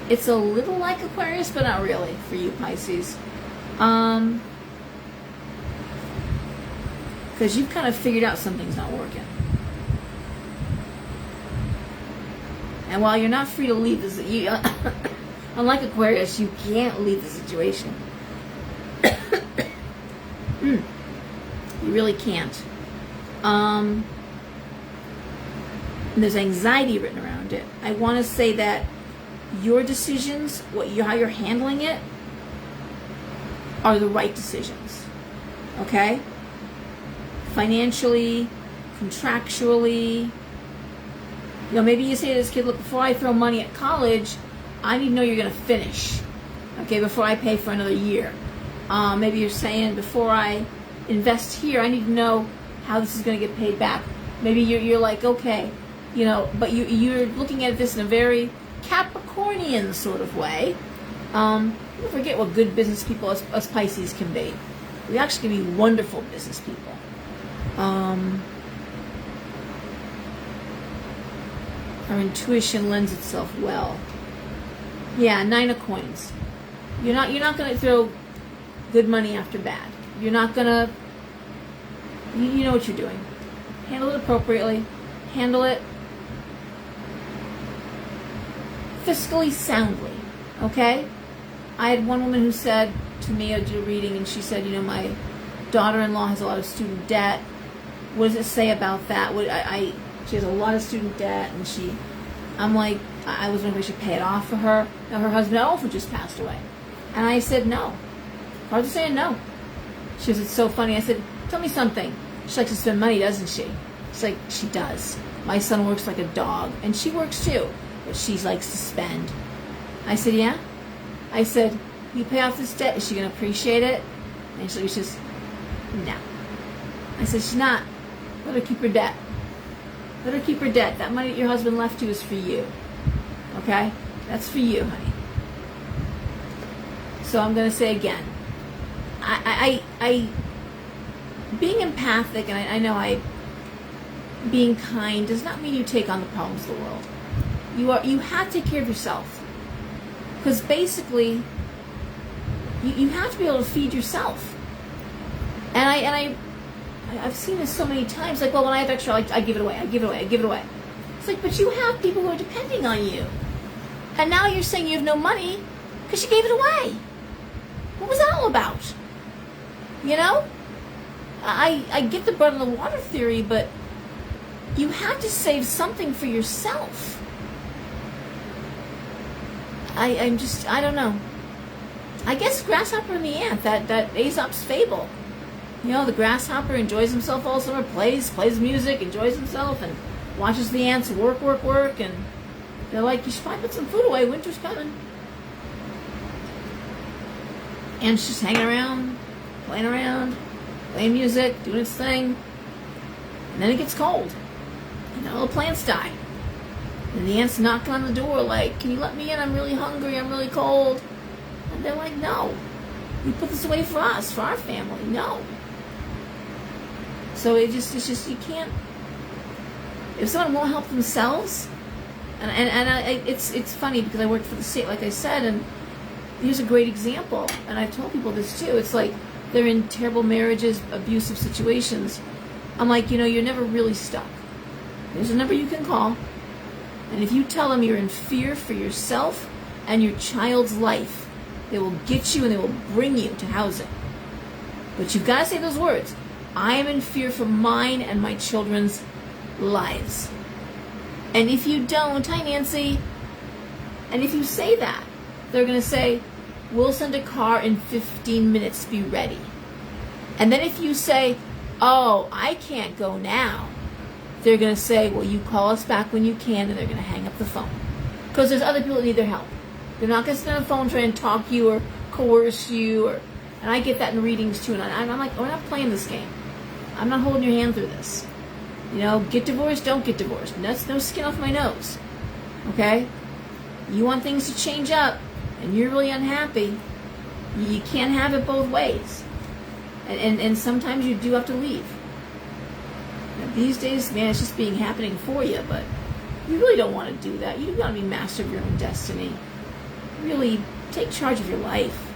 It's a little like Aquarius, but not really for you, Pisces. Because you've kind of figured out something's not working. And while you're not free to leave this, unlike Aquarius, you can't leave the situation. You really can't. And there's anxiety written around it. I want to say that your decisions, how you're handling it, are the right decisions. Okay? Financially, contractually. Maybe you say to this kid, look, before I throw money at college, I need to know you're going to finish. Okay, before I pay for another year. Maybe you're saying, before I invest here, I need to know how this is going to get paid back. Maybe you're like, okay, but you're looking at this in a very Capricornian sort of way. You forget what good business people us Pisces can be. We actually can be wonderful business people. Our intuition lends itself well. Yeah, 9 of coins. You're not going to throw good money after bad. You're not going to, you know what you're doing. Handle it appropriately. Handle it fiscally soundly. Okay? I had one woman who said to me, I did a reading, and she said, my daughter-in-law has a lot of student debt. What does it say about that? She has a lot of student debt, and I'm like, I was wondering if I should pay it off for her. Now, her husband also just passed away. And I said, no. Hard to say no. She goes, it's so funny. I said, tell me something. She likes to spend money, doesn't she? She's like, she does. My son works like a dog, and she works too, but she likes to spend. I said, yeah? I said, you pay off this debt, is she going to appreciate it? And she was just, no. I said, she's not. Let her keep her debt. Let her keep her debt. That money that your husband left you is for you. Okay? That's for you, honey. So I'm going to say again, I being empathic, and I know being kind does not mean you take on the problems of the world. You have to take care of yourself. Because basically, you have to be able to feed yourself. And I've seen this so many times. Like, well, when I have extra, I give it away. I give it away. It's like, but you have people who are depending on you. And now you're saying you have no money because you gave it away. What was that all about? I get the bread and the water theory, but you have to save something for yourself. I don't know. I guess grasshopper and the ant, that Aesop's fable. The grasshopper enjoys himself all summer, plays music, enjoys himself, and watches the ants work, and they're like, you should probably put some food away, winter's coming. Ant's just hanging around, playing music, doing its thing, and then it gets cold, and all the plants die. And the ant's knocking on the door like, can you let me in? I'm really hungry, I'm really cold. And they're like, no. You put this away for us, for our family. No. So it's just you can't. If someone won't help themselves, it's funny because I work for the state, like I said, and here's a great example. And I've told people this too. It's like they're in terrible marriages, abusive situations. I'm like, you're never really stuck. There's a number you can call. And if you tell them you're in fear for yourself and your child's life, they will get you and they will bring you to housing. But you've got to say those words. I am in fear for mine and my children's lives. And if you don't, hi Nancy, and if you say that, they're going to say, we'll send a car in 15 minutes, be ready. And then if you say, oh, I can't go now, they're going to say, well, you call us back when you can, and they're going to hang up the phone. Because there's other people that need their help. They're not going to sit on the phone trying to talk to you or coerce you. And I get that in readings too. And I'm like, we're not playing this game. I'm not holding your hand through this. Get divorced, don't get divorced. That's no skin off my nose. Okay? You want things to change up, and you're really unhappy. You can't have it both ways. And sometimes you do have to leave. These days, man, it's just happening for you, but you really don't want to do that. You want to be master of your own destiny. Really take charge of your life.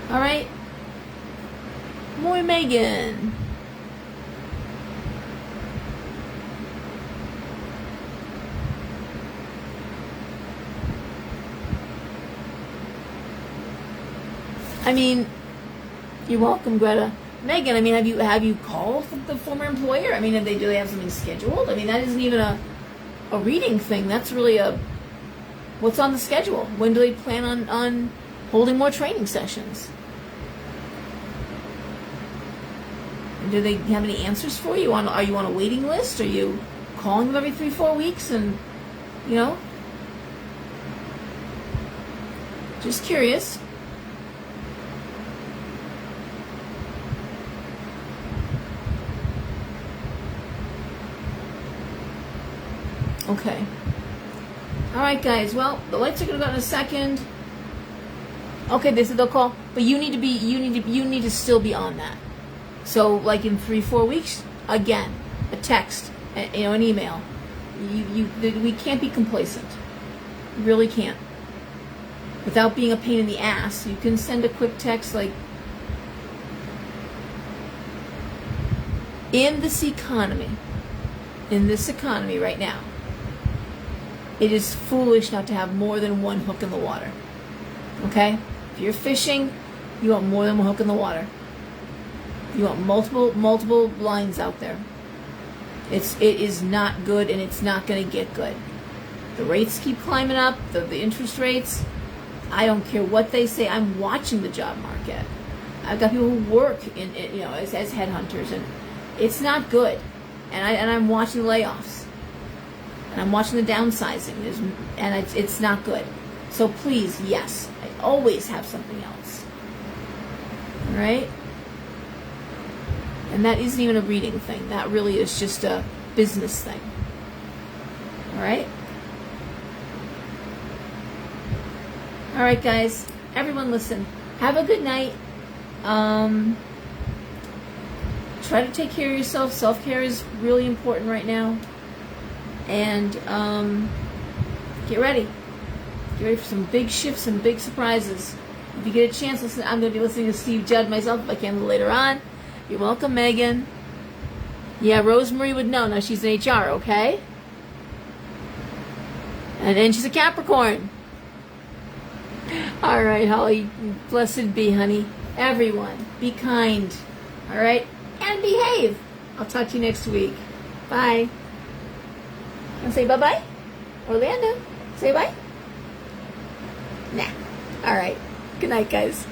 All right? More Megan. You're welcome, Greta. Megan, have you called the former employer? Do they have something scheduled? That isn't even a reading thing. That's really what's on the schedule? When do they plan on holding more training sessions? And do they have any answers for you? Are you on a waiting list? Are you calling them every 3-4 weeks? And, just curious. Okay. All right, guys. Well, the lights are going to go out in a second. Okay, they said they'll call, but you need to still be on that. So, like in 3-4 weeks, again, a text, an email. We can't be complacent. We really can't. Without being a pain in the ass, you can send a quick text like, in this economy right now, it is foolish not to have more than one hook in the water. Okay? If you're fishing, you want more than one hook in the water. You want multiple lines out there. It is not good, and it's not going to get good. The rates keep climbing up, the interest rates. I don't care what they say. I'm watching the job market. I've got people who work as headhunters, and it's not good. And I'm watching the layoffs, and I'm watching the downsizing, and it's not good. So please, yes, I always have something else. All right? And that isn't even a reading thing. That really is just a business thing. All right? All right, guys. Everyone listen. Have a good night. Try to take care of yourself. Self-care is really important right now. And get ready. Get ready for some big shifts and big surprises. If you get a chance, listen. I'm going to be listening to Steve Judd myself if I can later on. You're welcome, Megan. Yeah, Rosemary would know. Now she's in HR, okay? And then she's a Capricorn. All right, Holly. Blessed be, honey. Everyone, be kind. All right? And behave. I'll talk to you next week. Bye. And say bye-bye? Orlando, say bye? Nah. All right. Good night, guys.